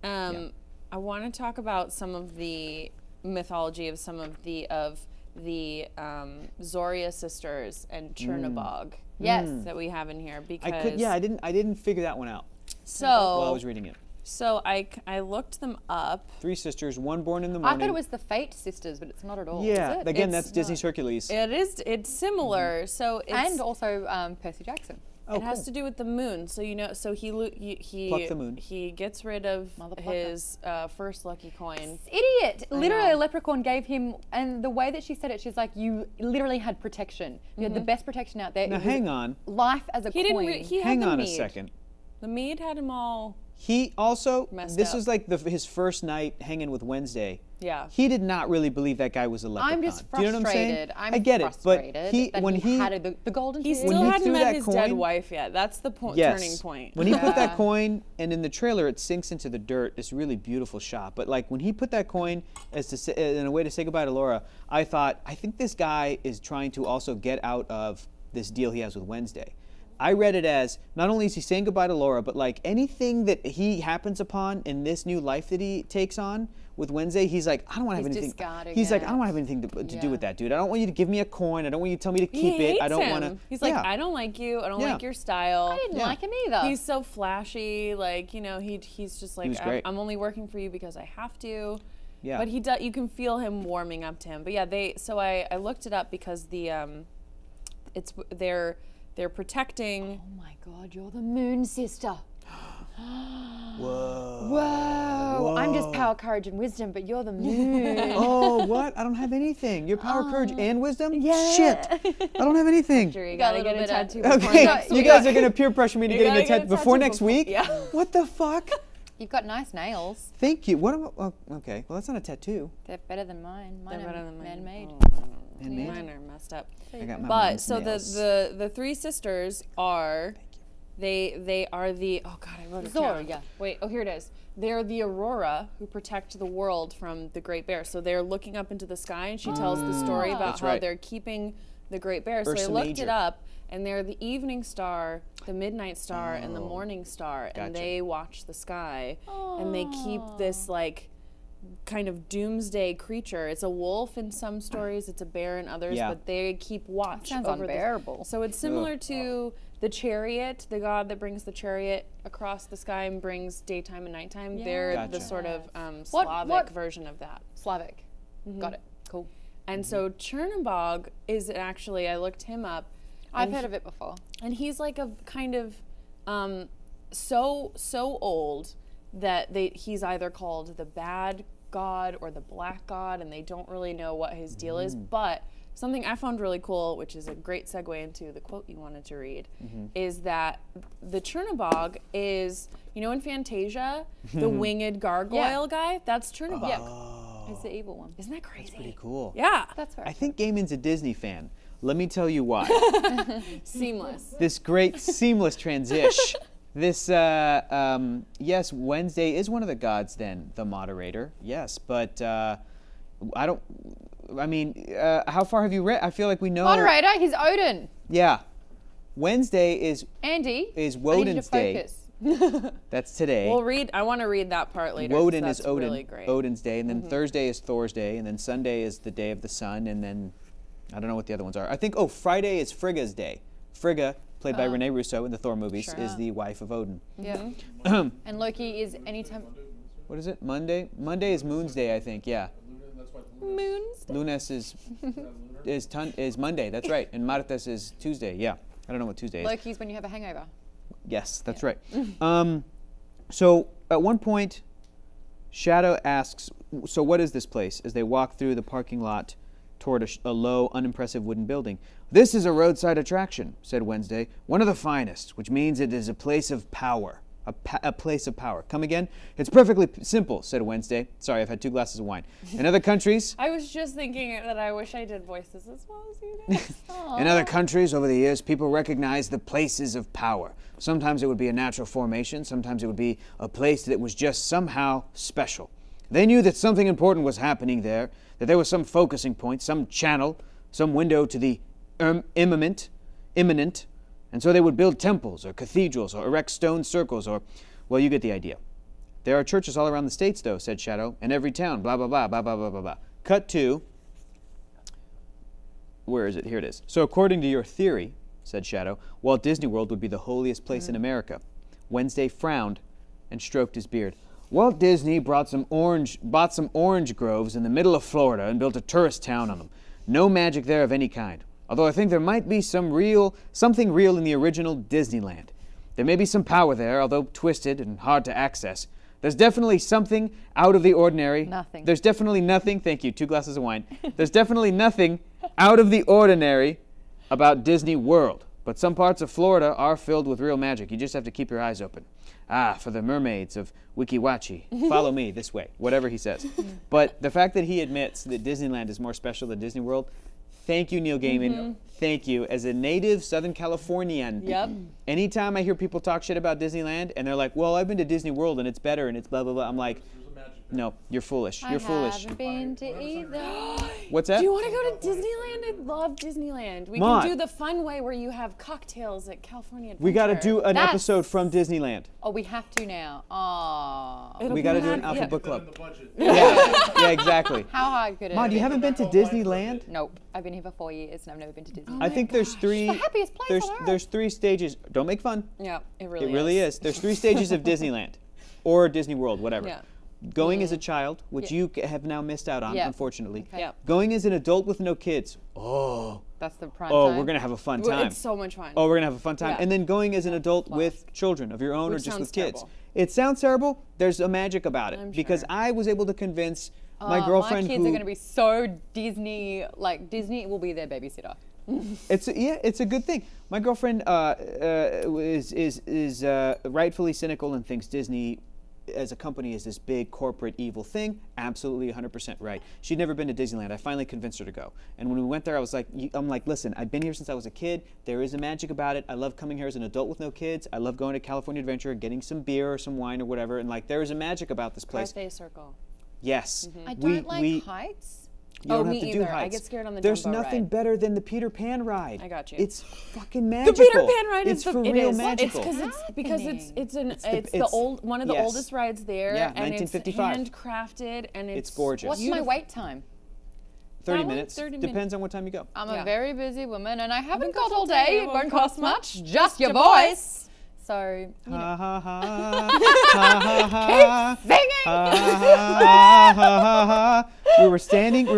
A: I want to talk about some of the mythology of some of the Zoria sisters and Chernobog.
B: Yes.
A: That we have in here because
C: I didn't figure that one out
A: so
C: while I was reading it.
A: so I looked them up.
C: 3 sisters, one born in the
B: I
C: morning.
B: thought it was the Fate sisters, but it's not at all.
C: Yeah,
B: Is it?
C: again,
A: It's
C: that's Disney's Hercules.
A: It's similar. So it's,
B: And also Percy Jackson.
C: Oh,
A: it has
C: cool.
A: to do with the moon. So so he
C: Pluck the moon.
A: He gets rid of
B: Motherfucker.
A: his first lucky coin.
B: Idiot! Literally,
A: know.
B: a leprechaun gave him, and the way that she said it, she's like, "You literally had protection. You had the best protection out there.
C: Now
B: It was
C: hang on.
B: life as a
A: He
B: coin."
A: didn't. He had
C: Hang
A: the
C: on a
A: mead.
C: second.
A: The mead had him all.
C: He also,
A: Messed
C: this
A: up.
C: was like his first night hanging with Wednesday.
A: Yeah.
C: He did not really believe that guy was a leprechaun.
B: I'm just
C: Do you know what I'm saying?
B: frustrated. I'm
C: I get it, but
B: frustrated
C: he
B: that
C: when he
B: had the golden
A: He
B: tears.
C: When
A: still
C: he
A: hadn't
C: threw
A: met
C: that
A: his dead
C: coin-
A: wife yet. That's the
C: yes.
A: turning point.
C: When he put that
B: Yeah.
C: coin, and in the trailer it sinks into the dirt, this really beautiful shot. But like when he put that coin as to say, in a way to say goodbye to Laura, I thought, I think this guy is trying to also get out of this deal he has with Wednesday. I read it as not only is he saying goodbye to Laura, but like anything that he happens upon in this new life that he takes on with Wednesday, he's like, I don't want to have
B: He's
C: anything.
B: discarding
C: He's like, I
B: it.
C: don't want to have anything to do
B: Yeah.
C: with that, dude. I don't want you to give me a coin. I don't want you to tell me to
A: He
C: keep it.
A: hates
C: I don't
A: him.
C: want to.
A: He's like, I don't like you. I don't
C: Yeah.
A: like your style.
B: I didn't
C: Yeah.
B: like him either.
A: He's so flashy. Like, you know, he's just like,
C: was great.
A: I'm only working for you because I have to.
C: Yeah.
A: But you can feel him warming up to him. But yeah, so I looked it up because they're protecting.
B: Oh my God, you're the moon sister.
C: Whoa.
B: Whoa. I'm just power, courage, and wisdom, but you're the moon.
C: Oh, what? I don't have anything. Your power, courage, and wisdom?
B: yeah.
C: Shit. I don't have anything.
A: You
B: got a
A: gotta get
B: little
A: a
B: bit
A: tattoo.
B: of-
A: before
C: Okay,
A: next
C: you
A: week.
C: guys are gonna peer pressure me to
A: You
C: getting a
A: gotta get
C: tattoo
A: a
C: before
A: tattoo
C: next
A: before-
C: week?
A: yeah.
C: What the fuck?
B: You've got nice nails.
C: Thank you. What am I? Oh, okay. Well, that's not a tattoo.
B: They're better than mine. Mine
A: They're
B: are
A: better than mine.
B: man-made.
C: Man-made?
A: Mine are messed up.
C: I got my
A: But
C: mom's
A: so
C: nails.
A: the 3 sisters are They are the, oh God, I wrote it
B: Zora,
A: down.
B: yeah.
A: Wait, oh, here it is. They're the Aurora who protect the world from the Great Bear. So they're looking up into the sky, and she tells the story about
C: That's
A: how
C: right.
A: they're keeping the Great Bear. So I
C: Ursa
A: looked
C: Major.
A: it up, and they're the evening star, the midnight star, and the morning star,
C: Gotcha.
A: and they watch the sky, and they keep this like kind of doomsday creature. It's a wolf in some stories, it's a bear in others,
C: Yeah.
A: but they keep watch
B: Sounds
A: over
B: unbearable.
A: So it's similar to the chariot, the god that brings the chariot across the sky and brings daytime and nighttime. They're the
C: Gotcha.
A: sort of
B: What-
A: Slavic
B: what-
A: version of that.
B: Slavic. Got it. Cool.
A: And so Chernobog is actually, I looked him up.
B: I've
A: and
B: heard of it before.
A: And he's like a kind of so old that he's either called the bad god or the black god, and they don't really know what his deal is. But something I found really cool, which is a great segue into the quote you wanted to read, is that the Chernobog is, you know, in Fantasia, the winged gargoyle guy. That's Chernobog.
B: Yeah. It's the evil one.
A: Isn't that crazy?
C: Pretty cool.
A: Yeah,
B: That's fair.
C: I think Gaiman's a Disney fan. Let me tell you why.
A: seamless.
C: This great seamless transition. This, yes, Wednesday is one of the gods then, the moderator. Yes, but how far have you read? I feel like we know.
B: Moderator, he's Odin.
C: Yeah. Wednesday is
B: Andy.
C: Is
B: I need you to
C: Woden's day.
B: focus.
C: That's today.
A: We'll read. I want to read that part later. 'cause
C: Woden is
A: that's
C: Odin.
A: Really great.
C: Odin's day, and then Thursday is Thor's day, and then Sunday is the day of the sun, and then I don't know what the other ones are. I think Friday is Frigga's day. Frigga, played by Renee Russo in the Thor movies, is the wife of Odin.
B: Yeah. And Loki is anytime.
C: What is it? Monday? Monday is Moon's day, I think. Yeah.
D: Luna, that's why Luna
A: Moons.
C: Lunes is Monday. That's right, and Martes is Tuesday. Yeah. I don't know what Tuesday is.
B: Loki's when you have a hangover.
C: Yes, that's right. So at one point, Shadow asks, so what is this place? As they walk through the parking lot toward a low, unimpressive wooden building. This is a roadside attraction, said Wednesday. One of the finest, which means it is a place of power. A place of power. Come again? It's perfectly simple, said Wednesday. Sorry, I've had 2 glasses of wine. In other countries,
A: I was just thinking that I wish I did voices as well as you did.
C: In other countries over the years, people recognized the places of power. Sometimes it would be a natural formation, sometimes it would be a place that was just somehow special. They knew that something important was happening there, that there was some focusing point, some channel, some window to the imminent, and so they would build temples or cathedrals or erect stone circles or, well, you get the idea. There are churches all around the states, though, said Shadow, in every town, blah, blah, blah, blah, blah, blah, blah, blah. Cut to, where is it? Here it is. So according to your theory, said Shadow, Walt Disney World would be the holiest place in America. Wednesday frowned and stroked his beard. Walt Disney bought some orange groves in the middle of Florida and built a tourist town on them. No magic there of any kind. Although I think there might be something real in the original Disneyland. There may be some power there, although twisted and hard to access. There's definitely something out of the ordinary.
B: Nothing.
C: There's definitely nothing, thank you, 2 glasses of wine. There's definitely nothing out of the ordinary about Disney World. But some parts of Florida are filled with real magic. You just have to keep your eyes open. For the mermaids of Weeki Wachee. Follow me this way, whatever he says. But the fact that he admits that Disneyland is more special than Disney World, thank you, Neil Gaiman. Thank you. As a native Southern Californian,
A: Yep.
C: anytime I hear people talk shit about Disneyland and they're like, well, I've been to Disney World and it's better and it's blah, blah, blah, I'm like,
D: there's a magic there.
C: no, you're foolish. You're
B: I
C: foolish.
B: haven't been to either.
C: What's that?
A: Do you want to go to Disneyland? I love Disneyland. We
C: Maud.
A: can do the fun way where you have cocktails at California Adventure.
C: We got to do an
B: That's-
C: episode from Disneyland.
B: Oh, we have to now. Oh.
A: It'll
C: We
A: be
C: got to do an
A: mad-
C: Alpha
A: yeah.
C: Book
D: Put that in
C: Club.
D: the budget.
C: Yeah, exactly.
B: How hard could it
C: Mom,
B: be?
C: you haven't been to Disneyland?
B: Nope. I've been here for 4 years and I've never been to Disney.
C: I think there's 3.
B: the happiest place on earth.
C: There's 3 stages. Don't make fun.
A: Yeah, it really
C: It really is. There's 3 stages of Disneyland, or Disney World, whatever.
A: Yeah.
C: Going as a child, which
B: Yeah.
C: you have now missed out on,
B: Yeah.
C: unfortunately.
B: Okay.
A: Yeah.
C: Going as an adult with no kids. Oh,
B: That's the prime
C: oh,
B: time.
C: we're gonna have a fun
A: Well,
C: time.
A: It's so much fun.
C: Oh, we're gonna have a fun time.
A: Yeah.
C: And then going as an adult with children of your own or
A: Which
C: just with
A: sounds
C: kids.
A: terrible.
C: It sounds terrible. There's a magic about it
A: I'm
C: because
A: sure.
C: I was able to convince my
B: Oh,
C: girlfriend
B: my kids
C: who
B: are going to be so Disney, like Disney will be their babysitter.
C: it's a good thing. My girlfriend is rightfully cynical and thinks Disney as a company is this big corporate evil thing. Absolutely 100% right. She'd never been to Disneyland. I finally convinced her to go. And when we went there, I was like, I'm like, listen, I've been here since I was a kid. There is a magic about it. I love coming here as an adult with no kids. I love going to California Adventure and getting some beer or some wine or whatever. And like, there is a magic about this place.
A: Carthay Circle.
C: Yes.
B: I don't like heights.
C: You don't
A: me
C: have to do
A: either. I
C: heights.
A: get scared on the
C: There's
A: Dumbo
C: nothing
A: ride.
C: better than the Peter Pan ride.
A: I got you.
C: It's fucking
A: The
C: magical.
A: Peter Pan ride
C: it's
A: is the
C: for
A: it
C: real
A: is.
C: magical.
A: Because it's the
C: it's-
A: old one of the
C: yes.
A: oldest rides there.
C: Yeah,
A: and
C: 1955.
A: It's handcrafted and
C: It's gorgeous.
B: What's my wait time?
C: 30
A: Probably
C: minutes.
A: 30
C: Depends
A: minutes.
C: on what time you go.
B: I'm
A: Yeah.
B: a very busy woman and I haven't
A: got
B: got all
A: all day,
B: day. It won't cost much. Just your
A: your
B: voice. So, you know.
C: Ha ha ha. Ha ha ha.
B: Singing!
C: Ha, ha, ha, ha. We were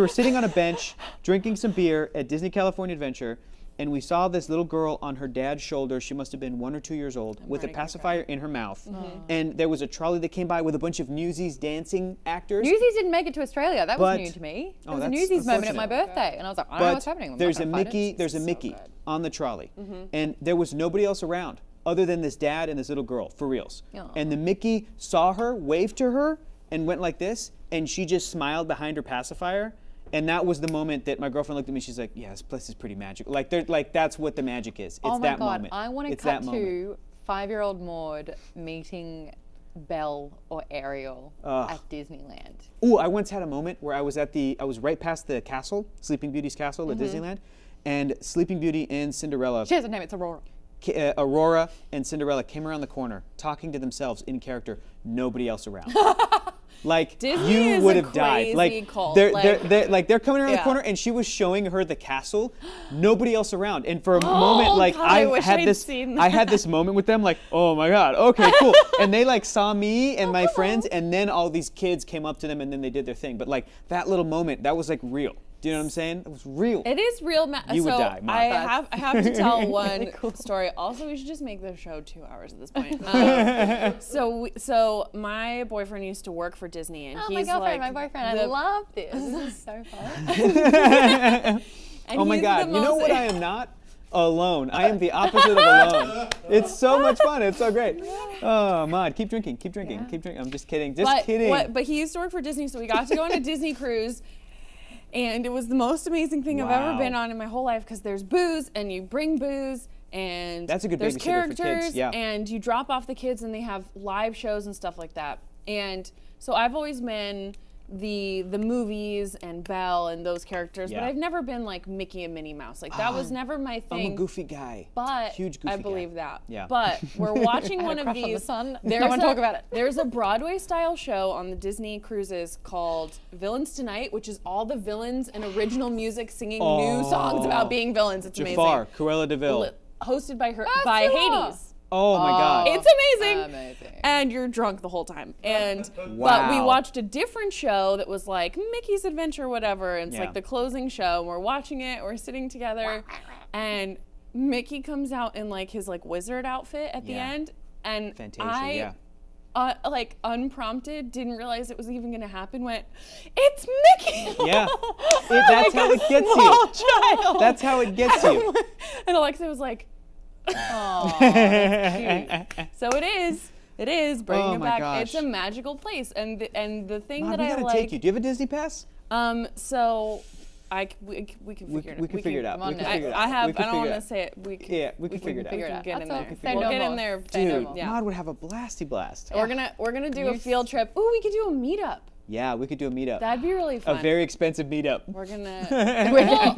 C: sitting on a bench drinking some beer at Disney California Adventure, and we saw this little girl on her dad's shoulder. She must have been 1 or 2 years old, with a
A: already gonna
C: pacifier in her mouth. And there was a trolley that came by with a bunch of Newsies dancing actors.
B: Newsies didn't make it to Australia. That was
C: But-
B: new to me.
C: Oh,
B: There was a
C: that's
B: Newsies moment at my
C: unfortunate.
B: birthday, and I was like, I don't know
C: But
B: what's happening. I'm
C: there's
B: not
C: a
B: gonna fight
C: Mickey.
B: it.
C: There's a
A: So
C: Mickey
A: good.
C: on the trolley, and there was nobody else around other than this dad and this little girl, for reals.
B: Aw.
C: And the Mickey saw her, waved to her, and went like this, and she just smiled behind her pacifier. And that was the moment that my girlfriend looked at me. She's like, "Yeah, this place is pretty magical. Like that's what the magic is. It's
B: Oh my
C: that
B: god!
C: moment.
B: I want to
C: It's
B: cut
C: that moment.
B: to 5-year-old Maud meeting Belle or Ariel at Disneyland.
C: Ooh, I once had a moment where I was right past the castle, Sleeping Beauty's castle at Disneyland, and Sleeping Beauty and Cinderella.
B: She has a name. It's Aurora.
C: Aurora and Cinderella came around the corner talking to themselves in character, nobody else around. Like
A: Disney
C: you
A: is
C: would
A: a
C: have died.
A: crazy
C: Like
A: cult,
C: they're coming around the
A: Yeah.
C: corner and she was showing her the castle, nobody else around. And for a moment, like
A: God, I wish
C: had
A: I'd
C: this,
A: seen
C: I had this moment with them, like, oh my god, okay, cool. And they like saw me and my friends, and then all these kids came up to them and then they did their thing. But like that little moment, that was like real. Do you know what I'm saying? It was real.
A: It is real.
C: You would
A: so
C: die, Mom.
A: I have to tell one story. Also, we should just make the show 2 hours at this point. So my boyfriend used to work for Disney, and
B: Oh, my
A: he's
B: girlfriend,
A: like
B: my boyfriend. I
A: the-
B: love this. This is so fun.
A: and
C: Oh my
A: he's
C: god,
A: the
C: you know
A: most-
C: what I am not? Alone. I am the opposite of alone. It's so much fun. It's so great. Oh, Maude, keep drinking. Keep drinking. Keep drinking. I'm just kidding. Just kidding.
A: But he used to work for Disney, so we got to go on a Disney cruise. And it was the most amazing thing I've ever
C: Wow.
A: been on in my whole life because there's booze and you bring booze and
C: That's a good
A: there's
C: babysitter for
A: characters
C: kids, yeah.
A: and you drop off the kids and they have live shows and stuff like that. And so I've always been the movies and Belle and those characters, but
C: Yeah.
A: I've never been like Mickey and Minnie Mouse. Like that was never my thing.
C: I'm a goofy guy.
A: But
C: Huge goofy
A: I
C: guy.
A: believe that.
C: Yeah.
A: But we're watching
B: I had
A: one
B: a
A: of
B: crush on the
A: these.
B: sun.
A: There's
B: No one
A: a-
B: talk about it.
A: There's a Broadway style show on the Disney cruises called Villains Tonight, which is all the villains and original music singing new songs about being villains. It's
C: Jafar,
A: amazing.
C: Cruella de Vil.
A: Hosted by her
B: Ah,
A: by
B: Sula.
A: Hades.
C: Oh my god.
A: It's amazing.
B: Amazing.
A: And you're drunk the whole time. And but we
C: Wow.
A: watched a different show that was like Mickey's Adventure, whatever. And it's
C: Yeah.
A: like the closing show. And we're watching it. We're sitting together, and Mickey comes out in like his like wizard outfit at the
C: Yeah.
A: end, and
C: Fantasia, yeah.
A: like unprompted, didn't realize it was even gonna happen. Went, it's Mickey.
C: Yeah. That's how it gets
A: Small
C: you.
A: child.
C: That's how it gets you.
A: And Alexa was like, so it is. It is bringing
C: Oh
A: it
C: my
A: back.
C: gosh.
A: It's a magical place, and the thing
C: Mom,
A: that
C: we
A: I
C: gotta
A: like.
C: take you. Do you have a Disney pass?
A: So we can
C: We,
A: figure it.
C: we can figure it out.
B: Come on
C: We can
B: now.
C: figure it out.
A: I
C: We
A: have.
C: can
A: I don't
C: figure
A: want
C: it
A: to say it. We can.
C: Yeah, we can figure it out.
B: figure it out.
A: Get in
B: That's
A: there.
B: all. Say
A: We'll
B: no
A: get in
B: more.
A: there.
B: Say no
C: Dude,
B: more.
A: Yeah.
C: Maude would have a blasty blast.
A: We're gonna do a field trip. Ooh, we could do a meetup.
C: Yeah, we could do a meetup.
A: That'd be really
C: A
A: fun.
C: very expensive meetup.
A: We're gonna.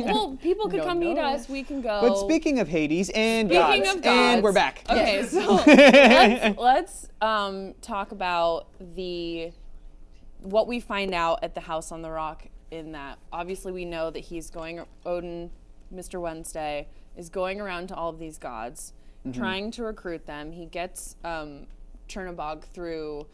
A: well, people could
B: No,
A: come meet
B: no.
A: us. We can go.
C: But speaking of Hades and
A: Speaking
C: gods,
A: of
C: and
A: gods.
C: we're back.
A: Okay, so let's talk about what we find out at the House on the Rock. In that, obviously, we know that he's going. Odin, Mr. Wednesday, is going around to all of these gods, trying to recruit them. He gets Chernobog through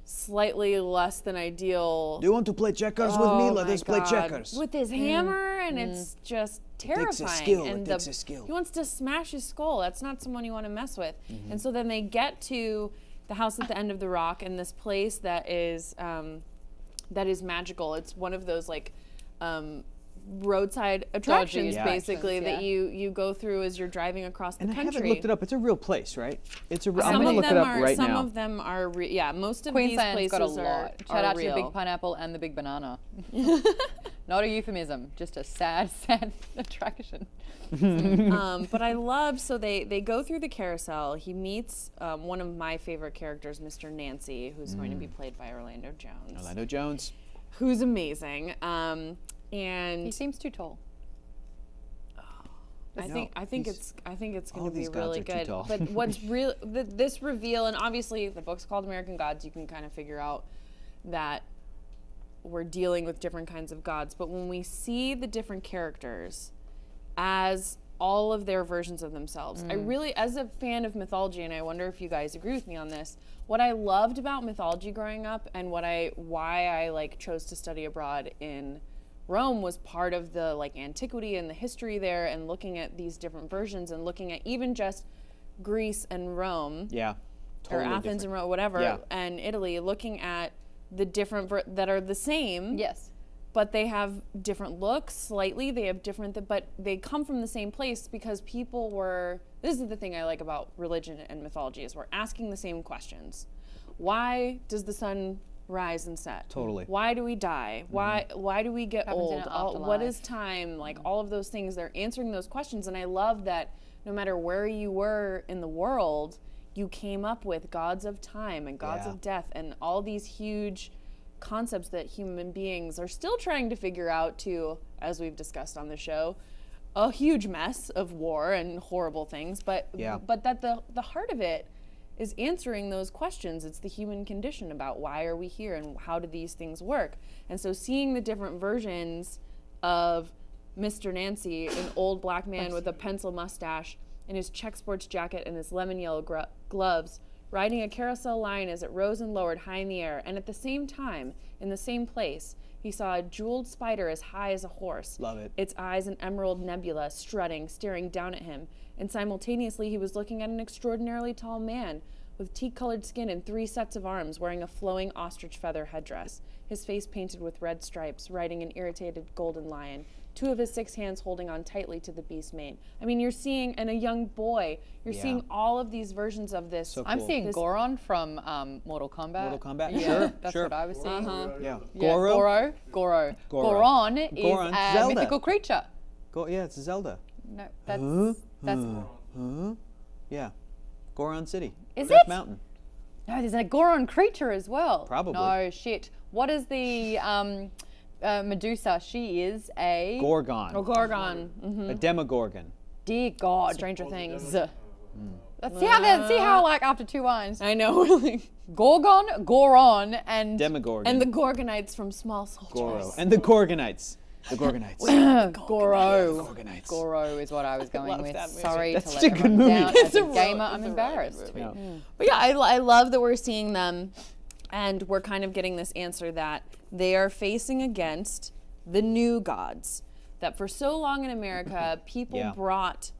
A: slightly less than ideal.
C: Do you want to play checkers with me? Let us play checkers.
A: With his hammer, and it's just terrifying.
C: takes a skill,
A: And
C: it takes a skill.
A: He wants to smash his skull. That's not someone you want to mess with.
C: Mm-hmm.
A: And so then they get to the house at the end of the rock, and this place that is magical. It's one of those like roadside attractions,
B: attractions,
A: basically,
B: yeah.
A: that you go through as you're driving across the
C: And I
A: country.
C: haven't looked it up. It's a real place, right? It's a. I'm
A: Some
C: gonna
A: of
C: look it
A: them
C: up
A: are.
C: right
A: Some
C: now.
A: of them are. Yeah, most of
B: Queensland's
A: these
B: got a
A: places
B: lot.
A: are
B: Shout out to
A: real.
B: the big pineapple and the big banana. Not a euphemism, just a sad, sad attraction.
A: But I love, so they go through the carousel. He meets one of my favorite characters, Mr. Nancy, who's going to be played by Orlando Jones,
C: Orlando Jones.
A: who's amazing.
B: He
A: And
B: seems too tall.
A: I think it's
C: all
A: going to be
C: these gods
A: really
C: are too
A: good.
C: tall.
A: But what's real this reveal, and obviously the book's called American Gods. You can kind of figure out that we're dealing with different kinds of gods. But when we see the different characters as all of their versions of themselves, I really, as a fan of mythology, and I wonder if you guys agree with me on this, what I loved about mythology growing up, and why I like chose to study abroad in Rome, was part of the like antiquity and the history there, and looking at these different versions, and looking at even just Greece and Rome,
C: Yeah.
A: or
C: Totally
A: Athens
C: different.
A: and Rome, whatever,
C: Yeah.
A: and Italy, looking at the different that are the same,
B: Yes.
A: but they have different looks slightly. They have different, but they come from the same place because people were. This is the thing I like about religion and mythology, is we're asking the same questions. Why does the sun rise and set?
C: Totally.
A: Why do we die? Why do we get
B: Happens in
A: old?
B: our
A: What
B: afterlife.
A: is time? Like all of those things, they're answering those questions, and I love that no matter where you were in the world, you came up with gods of time and gods
C: Yeah.
A: of death and all these huge concepts that human beings are still trying to figure out, to, as we've discussed on the show, a huge mess of war and horrible things, but
C: Yeah.
A: but that the heart of it is answering those questions. It's the human condition about why are we here and how do these things work. And so seeing the different versions of Mr. Nancy, an old black man with a pencil mustache in his check sports jacket and his lemon yellow gloves, riding a carousel line as it rose and lowered high in the air, and at the same time, in the same place, he saw a jeweled spider as high as a horse.
C: Love it.
A: Its eyes an emerald nebula, strutting, staring down at him, and simultaneously he was looking at an extraordinarily tall man with teak-colored skin and 3 sets of arms, wearing a flowing ostrich feather headdress, his face painted with red stripes, riding an irritated golden lion, 2 of his 6 hands holding on tightly to the beast's mane. I mean, you're seeing, and a young boy, you're
C: Yeah.
A: seeing all of these versions of this.
C: So
B: I'm
C: cool.
B: seeing
A: This-
B: Goron from Mortal Kombat.
C: Mortal Kombat?
B: Yeah,
C: Sure,
B: that's
C: sure.
B: what I was seeing.
C: Yeah.
B: Yeah,
C: Goro?
B: Goro.
C: Goro.
B: Goron is
C: Goron's
B: a
C: Zelda.
B: mythical creature.
C: Yeah, it's Zelda.
B: No, that's
C: Yeah. Goron City.
B: Is
C: Death
B: it?
C: Mountain.
B: no. There's a Goron creature as well.
C: Probably.
B: No shit. What is the Medusa? She is a
C: Gorgon.
A: Oh, Gorgon.
C: A Demogorgon.
B: dear God.
A: Stranger Things.
B: Let's see how like after 2 wines.
A: I know, really.
B: Gorgon, Goron, and
C: Demogorgon.
A: And the Gorgonites from Small Soldiers.
C: Goro. And the Gorgonites. The Gorgonites.
B: Goro.
C: Gorgonites.
B: Goro is what I was going
A: love
B: with.
A: that movie.
B: Sorry
C: That's
B: to
C: such
B: let
C: a good
B: everyone
C: movie.
B: down.
A: It's
B: As a
A: a real-
B: gamer,
A: it's
B: I'm
A: a really
B: embarrassed.
A: good movie.
C: Yeah.
A: But yeah, I love that we're seeing them, and we're kind of getting this answer that they are facing against the new gods. That for so long in America, people
C: Yeah.
A: brought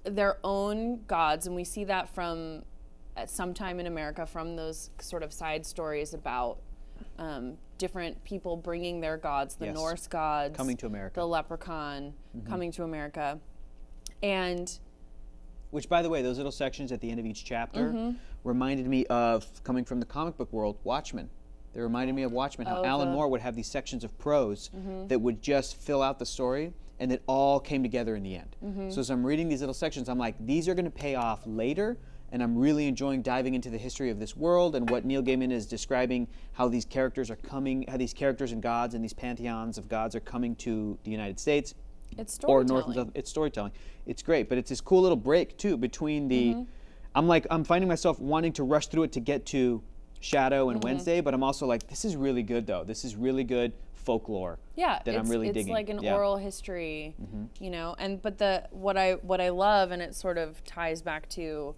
A: their own gods, and we see that from at some time in America from those sort of side stories about different people bringing their gods, the
C: Yes.
A: Norse gods,
C: Coming to America.
A: the leprechaun coming to America, and
C: Which, by the way, those little sections at the end of each chapter
A: Mm-hmm.
C: reminded me of, coming from the comic book world, Watchmen. They reminded me of Watchmen, how
A: Oh,
C: Alan
A: the-
C: Moore would have these sections of prose
A: Mm-hmm.
C: that would just fill out the story, and it all came together in the end.
A: Mm-hmm.
C: So as I'm reading these little sections, I'm like, these are going to pay off later, and I'm really enjoying diving into the history of this world and what Neil Gaiman is describing, how these characters are coming, how these characters and gods and these pantheons of gods are coming to the United States.
A: it's
C: Or
A: storytelling.
C: North and South. It's storytelling. It's great, but it's this cool little break too between the. I'm finding myself wanting to rush through it to get to Shadow and Wednesday, but I'm also like, this is really good though. This is really good folklore.
A: Yeah,
C: that I'm really
A: it's
C: digging.
A: like an
C: Yeah.
A: oral history, you know. And but what I love, and it sort of ties back to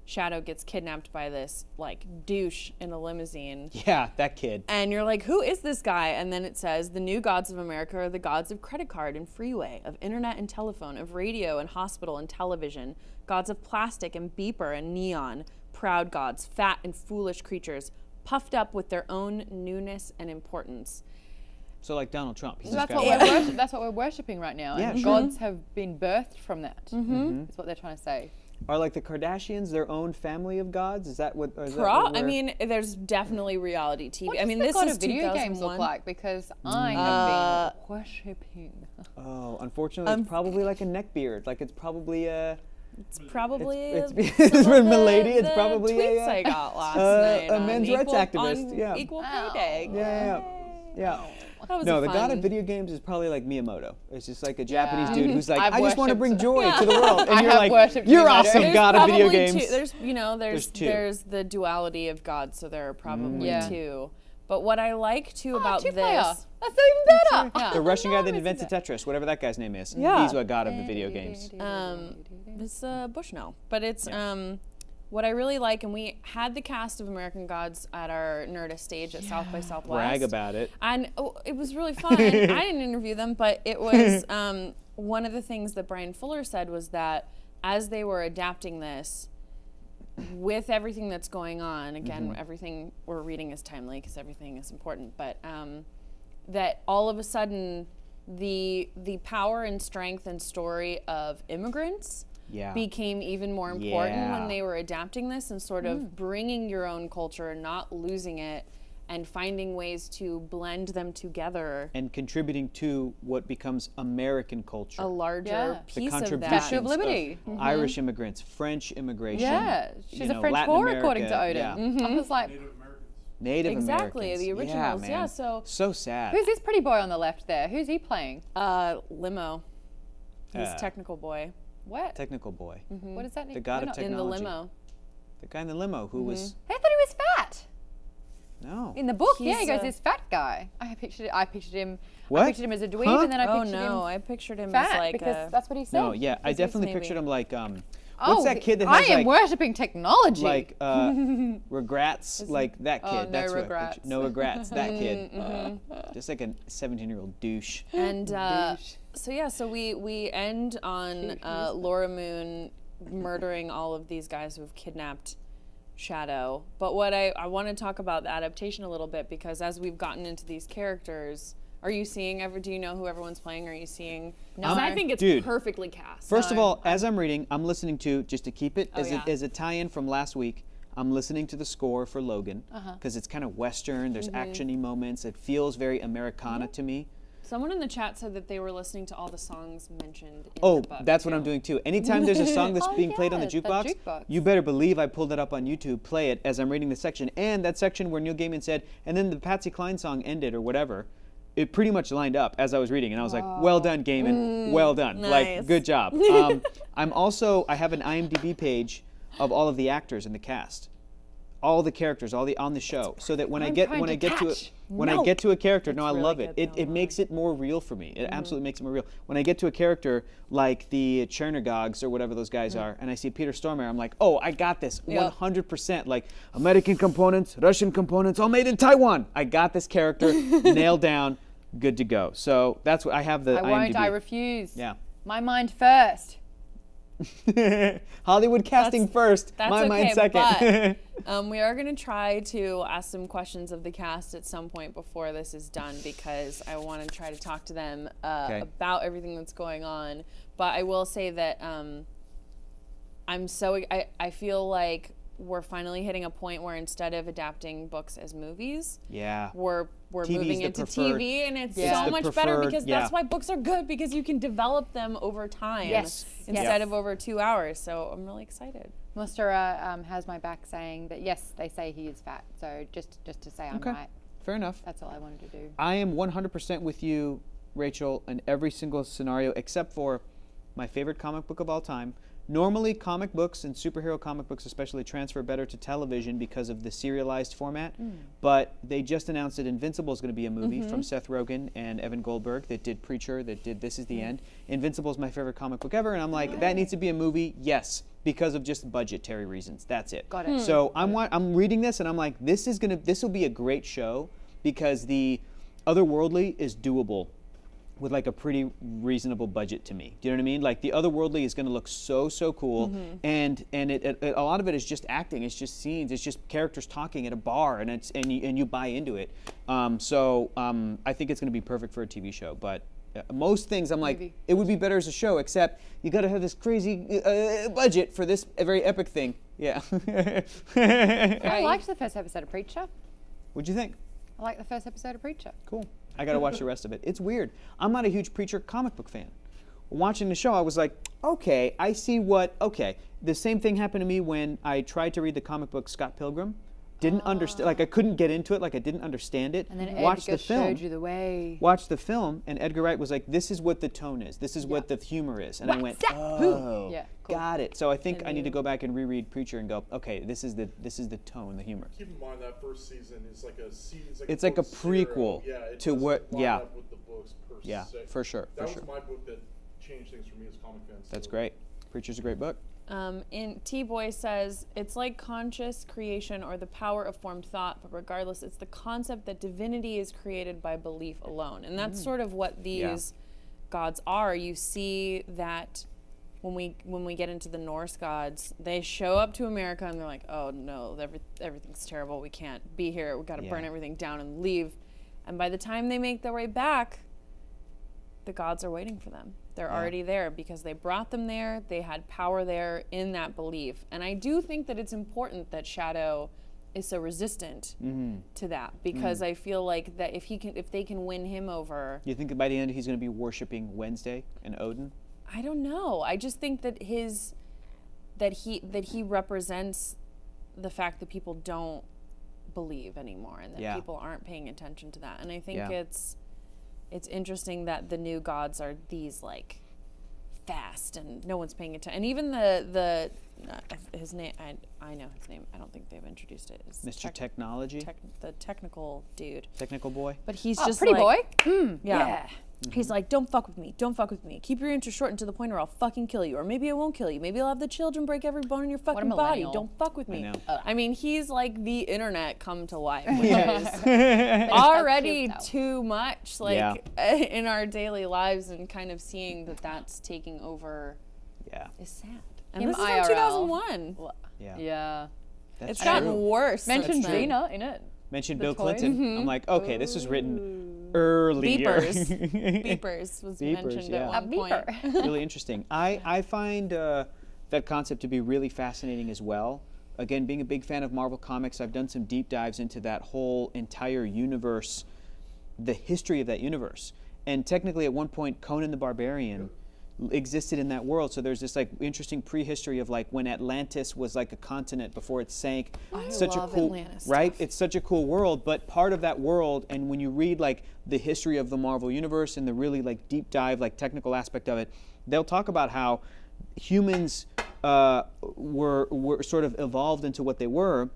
A: Shadow gets kidnapped by this like douche in a limousine.
C: Yeah, that kid.
A: And you're like, who is this guy? And then it says, the new gods of America are the gods of credit card and freeway, of internet and telephone, of radio and hospital and television, gods of plastic and beeper and neon, proud gods, fat and foolish creatures, puffed up with their own newness and importance.
C: So like Donald Trump. He's
B: So
C: just
B: that's
C: got
B: what, that's what we're worshipping right now.
C: Yeah,
B: and
C: sure.
B: gods have been birthed from that. That's what they're trying to say.
C: Are like the Kardashians their own family of gods? Is that what? Or is that what
A: I
C: we're-
A: mean, there's definitely reality TV.
B: What
A: I mean,
B: does
A: this
B: the god
A: is
B: of video games
A: 2001.
B: look like? Because I have been worshipping.
C: Oh, unfortunately, it's probably like a neck beard. Like it's probably a.
A: It's probably
C: It's
A: some
C: for
A: of
C: Milady. It's
A: the
C: probably
A: tweets
C: a,
A: I got last
C: a
A: night.
C: men's
A: on
C: rights
A: equal,
C: activist,
A: on
C: yeah.
A: Equal
B: Wow.
A: Pay Day.
C: Yeah.
A: That was
C: No,
A: a
C: the god of
A: fun-
C: video games is probably like Miyamoto. It's just like a Japanese dude who's like,
B: I've
C: I just want to bring
B: worshipped-
C: joy to the world, and
B: I
C: you're
B: have
C: like,
B: worshipped
C: you're
B: Miyamoto.
C: awesome,
B: There's
C: god of video
A: probably
C: games.
A: Two, there's
C: two.
A: there's the duality of God, so there are probably
B: Yeah.
A: two. But what I like too about
B: two player.
A: this,
B: That's even better. Yeah.
C: The Russian guy that
B: Never
C: invented
B: seen
C: Tetris, whatever that guy's name is.
A: Yeah.
C: He's what god of the video games.
A: it's Bushnell, but it's what I really like, and we had the cast of American Gods at our Nerdist stage at South by Southwest.
C: Brag about it.
A: And it was really fun. I didn't interview them, but it was one of the things that Brian Fuller said was that as they were adapting this, with everything that's going on, again, everything we're reading is timely because everything is important, but that all of a sudden the power and strength and story of immigrants
C: Yeah.
A: became even more important
C: Yeah.
A: when they were adapting this and sort of bringing your own culture, not losing it, and finding ways to blend them together.
C: And contributing to what becomes American culture.
A: A larger
B: Yeah.
C: The
A: piece of that.
C: contributions
B: Statue of Liberty.
C: Irish immigrants, French immigration.
B: Yeah,
C: you
B: she's a
C: know,
B: French
C: Latin
B: whore according to
C: America,
B: Odin.
C: yeah.
B: I was like,
D: Native Americans.
C: Native
A: Exactly,
C: Americans.
A: the originals,
C: man.
A: yeah, so-
C: so sad.
B: who's this pretty boy on the left there? Who's he playing?
A: Limo. He's
C: Uh,
A: technical boy
B: What?
C: Technical boy.
B: What does that mean?
C: The god
B: We're
C: of
B: not-
C: technology.
A: in the limo.
C: The guy in the limo who was
B: I thought he was fat.
C: no.
B: In the book, yeah, he
A: He's
B: goes,
A: a-
B: this fat guy. I pictured him. I
C: What?
B: pictured him as a dweeb,
C: Huh?
B: and then I
A: Oh
B: pictured
A: no,
B: him
A: I pictured him
B: fat
A: as like
B: because
A: a,
B: that's what he said.
C: No, yeah, I
A: Physics,
C: definitely
A: maybe.
C: pictured him like
B: Oh,
C: what's that kid that has
B: I am
C: like
B: worshipping technology.
C: regrets like that kid.
B: Oh, no
C: That's what I
B: regrets.
C: pictured. No regrets. That kid. Just like a 17-year-old douche.
A: and so yeah, so we end on Laura Moon murdering all of these guys who've kidnapped Shadow. But what I want to talk about the adaptation a little bit, because as we've gotten into these characters, are you seeing do you know who everyone's playing? Are you seeing? No, I think it's
C: Dude.
A: perfectly cast.
C: First of all, as I'm reading, I'm listening to, just to keep it
A: yeah.
C: as a tie-in from last week, I'm listening to the score for Logan because it's kind of Western. There's action-y moments. It feels very Americana to me.
A: Someone in the chat said that they were listening to all the songs mentioned in
C: Oh,
A: the book.
C: that's what
A: too.
C: I'm doing too. Anytime there's a song that's
B: Oh,
C: being played on the
B: yeah, that
C: jukebox,
B: jukebox.
C: you better believe I pulled it up on YouTube, play it as I'm reading the section. And that section where Neil Gaiman said, and then the Patsy Cline song ended or whatever, it pretty much lined up as I was reading. And I was like, well done, Gaiman. Well done.
A: nice.
C: Like, good job. I have an IMDb page of all of the actors in the cast. All the characters, on the show, so that when I get to a character, no, I
A: really
C: love
A: good,
C: it.
A: though,
C: It makes it more real for me. It absolutely makes it more real. When I get to a character like the Chernogogs or whatever those guys are, and I see Peter Stormare, I'm like, oh, I got this, 100%. Like American components, Russian components, all made in Taiwan. I got this character nailed down, good to go. So that's what I have the
B: I won't.
C: IMDb.
B: I refuse.
C: Yeah.
B: My mind first.
C: Hollywood casting first,
A: That's
C: my mind
A: okay,
C: second.
A: but we are going to try to ask some questions of the cast at some point before this is done, because I want to try to talk to them
C: Okay.
A: about everything that's going on. But I will say that I feel like we're finally hitting a point where instead of adapting books as movies,
C: Yeah.
A: we're
C: TV's
A: moving
C: the
A: into
C: preferred-
A: TV, and it's
B: Yeah.
A: so
C: the
A: much better
C: preferred-
A: because
C: yeah.
A: that's why books are good, because you can develop them over time
B: Yes.
A: instead
B: Yes.
A: of over 2 hours. So I'm really excited.
B: Mustera has my back saying that yes, they say he is fat. So just to say I'm
C: Okay.
B: right.
C: Fair enough.
B: That's all I wanted to do.
C: I am 100% with you, Rachel, in every single scenario except for my favorite comic book of all time. Normally, comic books and superhero comic books especially transfer better to television because of the serialized format, but they just announced that Invincible is going to be a movie from Seth Rogen and Evan Goldberg that did Preacher, that did This Is the End. Invincible is my favorite comic book ever, and I'm like, that needs to be a movie, yes, because of just budgetary reasons. That's it.
B: Got it.
C: So I'm reading this and I'm like, this will be a great show because the otherworldly is doable. with like a pretty reasonable budget to me. Do you know what I mean? Like the Otherworldly is going to look so cool, and a lot of it is just acting. It's just scenes. It's just characters talking at a bar, and you buy into it. I think it's going to be perfect for a TV show. But most things, I'm like,
B: Movie.
C: it would be better as a show. Except you got to have this crazy budget for this very epic thing. Yeah.
B: I liked the first episode of Preacher.
C: What'd you think?
B: I liked the first episode of Preacher.
C: Cool. I got to watch the rest of it. It's weird. I'm not a huge Preacher comic book fan. Watching the show, I was like, okay, I see what. Okay, the same thing happened to me when I tried to read the comic book Scott Pilgrim. Didn't understand. Like I couldn't get into it. Like I didn't understand it.
B: And then
C: Watched
B: Edgar
C: the film.
B: showed you the way.
C: Watched the film, and Edgar Wright was like, "This is what the tone is. This is what the humor is." And I went,
B: What's that?
C: "Oh,
B: Yeah, cool.
C: got it." So I think I need to go back and reread Preacher and go, "Okay, this is the tone, the humor."
D: Keep in mind that first season is like a
C: It's like a
D: book zero.
C: prequel
D: Yeah, it
C: to
D: doesn't
C: what-
D: line
C: yeah.
D: up with the books per
C: Yeah,
D: se.
C: for sure,
D: That
C: for sure.
D: was my book that changed things for me as a comic fan.
C: That's
D: so-
C: great. Preacher's a great book.
A: In T-Boy says, it's like conscious creation or the power of formed thought, but regardless, it's the concept that divinity is created by belief alone. And that's sort of what these gods are. You see that when we get into the Norse gods, they show up to America and they're like, oh no, everything's terrible. We can't be here. We got to burn
C: Yeah.
A: everything down and leave. And by the time they make their way back, the gods are waiting for them. They're already there because they brought them there. They had power there in that belief. And I do think that it's important that Shadow is so resistant to that because I feel like that if they can win him over,
C: You think that by the end he's going to be worshiping Wednesday and Odin?
A: I don't know. I just think that he represents the fact that people don't believe anymore and that
C: Yeah.
A: people aren't paying attention to that. And I think
C: Yeah.
A: it's interesting that the new gods are these like fast and no one's paying attention. And even his name, I know his name. I don't think they've introduced it. It's
C: Mr. Technology?
A: the technical dude.
C: Technical boy?
A: But he's
B: Oh,
A: just
B: pretty
A: like,
B: boy.
A: yeah. He's like, don't fuck with me. Don't fuck with me. Keep your answer short and to the point or I'll fucking kill you. Or maybe I won't kill you. Maybe I'll have the children break every bone in your fucking body.
B: millennial.
A: Don't fuck with me.
C: know.
A: I mean, he's like the internet come to life, which is already
B: cute, though.
A: too much like in our daily lives, and kind of seeing that that's taking over
C: Yeah.
A: is sad. And
B: Him
A: this is from
B: IRL.
A: 2001.
C: Yeah.
B: Yeah.
C: That's
A: It's gotten
C: true.
A: worse.
B: Mention
A: since then.
B: Gina in it.
C: Mentioned
B: the
C: Bill
B: toy.
C: Clinton. I'm like, okay, this was written earlier.
A: Beepers was
C: Beepers,
A: mentioned
C: yeah.
A: at one
B: A
A: point.
B: beeper.
C: Really interesting. I find that concept to be really fascinating as well. Again, being a big fan of Marvel Comics, I've done some deep dives into that whole entire universe, the history of that universe. And technically, at one point, Conan the Barbarian existed in that world. So there's this like interesting prehistory of like when Atlantis was like a continent before it sank.
A: I
C: Such
A: love
C: a cool,
A: Atlantis
C: right?
A: stuff.
C: It's such a cool world, but part of that world, and when you read like the history of the Marvel universe and the really like deep dive, like technical aspect of it, they'll talk about how humans were sort of evolved into what they were,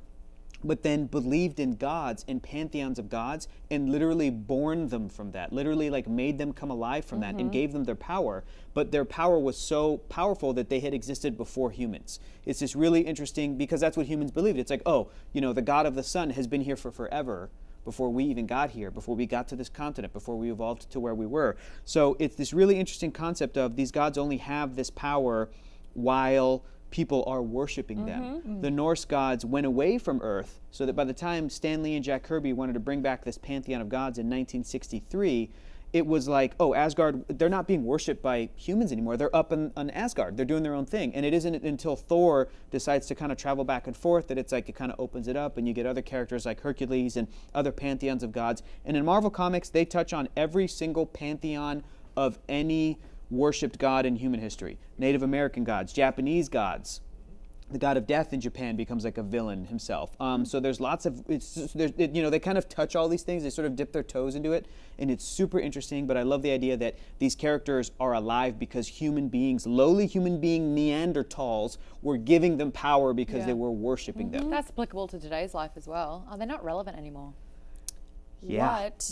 C: but then believed in gods and pantheons of gods and literally born them from that, literally like made them come alive from that and gave them their power. But their power was so powerful that they had existed before humans. It's just really interesting because that's what humans believed. It's like, oh, you know, the god of the sun has been here for forever before we even got here, before we got to this continent, before we evolved to where we were. So it's this really interesting concept of these gods only have this power while people are worshiping them. The Norse gods went away from Earth, so that by the time Stan Lee and Jack Kirby wanted to bring back this pantheon of gods in 1963, it was like, oh, Asgard, they're not being worshipped by humans anymore. They're up on Asgard. They're doing their own thing. And it isn't until Thor decides to kind of travel back and forth that it's like it kind of opens it up and you get other characters like Hercules and other pantheons of gods. And in Marvel Comics, they touch on every single pantheon of any worshipped god in human history. Native American gods, Japanese gods. The god of death in Japan becomes like a villain himself. So there's lots of, they kind of touch all these things. They sort of dip their toes into it, and it's super interesting. But I love the idea that these characters are alive because human beings, lowly human being Neanderthals, were giving them power because they were worshiping them.
B: That's applicable to today's life as well. They're not relevant anymore.
C: Yeah.
A: What?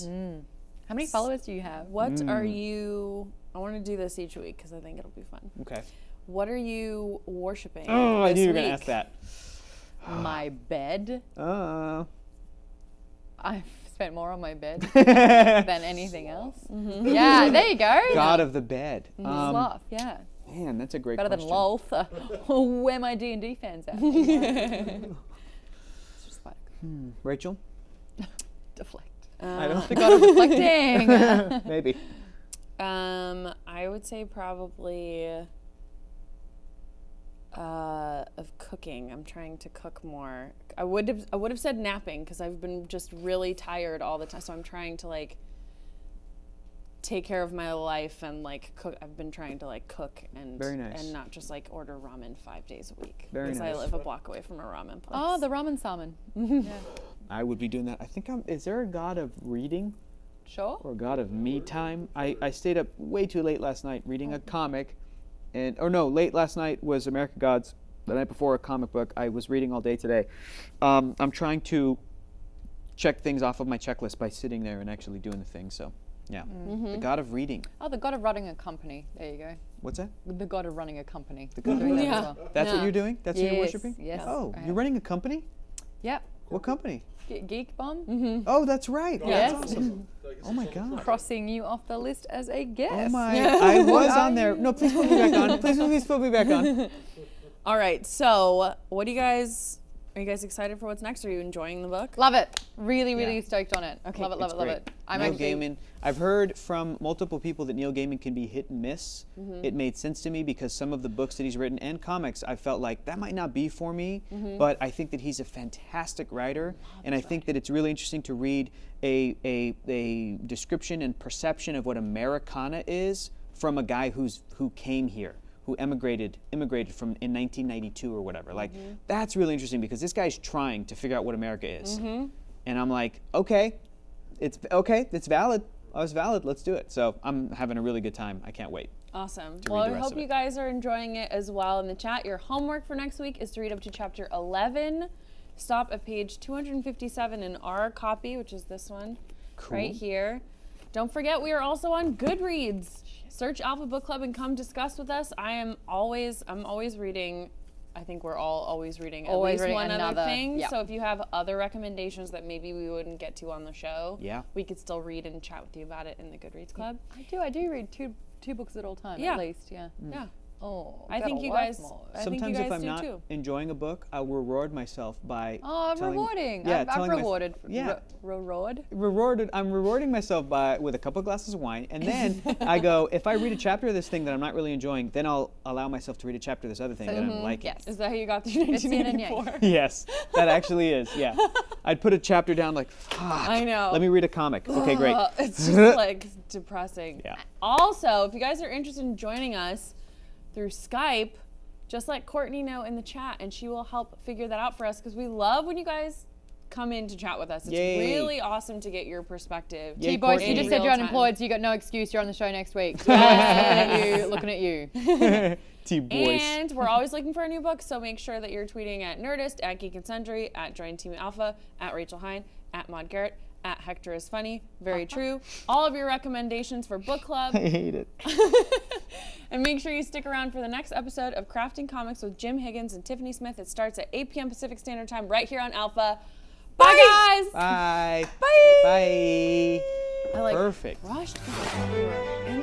B: How many followers do you have?
A: What are you? I want to do this each week because I think it'll be fun.
C: Okay.
A: What are you worshiping?
C: Oh, I
A: this
C: knew you were going to
A: week?
C: ask that.
B: My bed.
C: Uh,
B: I've spent more on my bed than anything else. Yeah, there you go.
C: God of the bed.
B: Sloth, yeah.
C: Man, that's a great
B: Better
C: question.
B: than Lolth. Where my D&D fans at? It's just like
C: Rachel?
B: deflect.
C: I don't
B: The god of deflecting.
C: Maybe.
A: I would say probably of cooking. I'm trying to cook more. I would have said napping because I've been just really tired all the time. So I'm trying to like take care of my life and like cook. I've been trying to like cook and
C: Very nice.
A: and not just like order ramen 5 days a week.
C: Very
A: because
C: nice.
A: I live a block away from a ramen place.
B: Oh, the ramen salmon.
C: I would be doing that. I think is there a god of reading
B: Sure.
C: or a god of me time? I stayed up way too late last night reading a comic. Late last night was American Gods. The night before, a comic book. I was reading all day today. I'm trying to check things off of my checklist by sitting there and actually doing the thing. So, yeah. The god of reading.
B: Oh, the god of running a company. There you go.
C: What's that?
B: The god of running a company.
C: The god of
B: Doing that
A: Yeah.
B: as well.
C: That's what
A: Yeah.
C: you're doing? That's what you're
B: Yes,
C: worshiping?
B: yes,
C: Oh,
B: I
C: you're
B: am.
C: running a company?
B: Yep.
C: What company?
B: Geek Bomb.
C: Oh, that's right.
B: Yes.
C: That's awesome. Oh my God.
B: Crossing you off the list as a guest.
C: Oh my! I was on there. No, please put me back on. Please put me back on.
A: All right. So, what do you guys? Are you guys excited for what's next? Are you enjoying the book?
B: Love it. Really, really
C: Yeah.
B: stoked on it.
A: Okay,
B: Love it, love
C: It's
B: it, love
C: great.
B: it. I'm
C: Neil
B: actually
C: Gaiman. I've heard from multiple people that Neil Gaiman can be hit and miss. It made sense to me because some of the books that he's written and comics, I felt like that might not be for me, but I think that he's a fantastic writer, and I think that it's really interesting to read a description and perception of what Americana is from a guy who came here, who immigrated from in 1992 or whatever. Like that's really interesting because this guy's trying to figure out what America is, and I'm like, okay. It's valid. Oh, it's valid. Let's do it. So I'm having a really good time. I can't wait.
A: Awesome.
C: read
A: Well,
C: the
A: I
C: rest
A: hope
C: of
A: you
C: it.
A: guys are enjoying it as well in the chat. Your homework for next week is to read up to chapter 11. Stop at page 257 in our copy, which is this one right here. Don't forget, we are also on Goodreads. Search Alpha Book Club and come discuss with us. I'm always reading. I think we're all always reading at
B: Always
A: least
B: reading
A: one other
B: another-
A: thing.
B: yep.
A: So if you have other recommendations that maybe we wouldn't get to on the show,
C: Yeah.
A: we could still read and chat with you about it in the Goodreads Club.
B: I do read two books at all time
A: Yeah.
B: at least, yeah.
A: Yeah.
B: Oh,
A: I
B: gotta
A: think you
B: work
A: guys.
B: more.
A: I think you
C: Sometimes
A: guys
C: if I'm
A: do
C: not
A: too.
C: enjoying a book, I'll reward myself by
B: Oh,
C: telling,
B: rewarding.
C: Yeah,
B: I've
C: telling my-
B: rewarded.
C: yeah.
B: Reward.
C: I'm rewarding myself with a couple of glasses of wine, and then I go, if I read a chapter of this thing that I'm not really enjoying, then I'll allow myself to read a chapter of this other thing that I'm liking.
B: Yes.
A: Is that how you got through
B: It's yin and
A: 1984?
C: Yes, that actually is. Yeah, I'd put a chapter down like, fuck.
A: I know.
C: Let me read a comic. Okay, great.
A: It's just like depressing.
C: Yeah.
A: Also, if you guys are interested in joining us through Skype, just let Courtney know in the chat and she will help figure that out for us because we love when you guys come in to chat with us. It's
C: Yay.
A: really awesome to get your perspective.
C: Yay,
B: T-Boys, you
C: Courtney.
B: just said you're
A: Real time.
B: unemployed, so you got no excuse. You're on the show next week. Looking at you.
C: T-boys.
A: And we're always looking for a new book, so make sure that you're tweeting at Nerdist, at Geek and Sundry, at Join Team Alpha, at Rachel Hine, at Maud Garrett, at Hector is Funny. Very true. All of your recommendations for book club.
C: I hate it.
A: And make sure you stick around for the next episode of Crafting Comics with Jim Higgins and Tiffany Smith. It starts at 8 p.m. Pacific Standard Time right here on Alpha. Bye, guys.
C: Bye.
A: Bye.
C: Bye.
A: I like
C: Perfect.
A: rushed because I thought we were in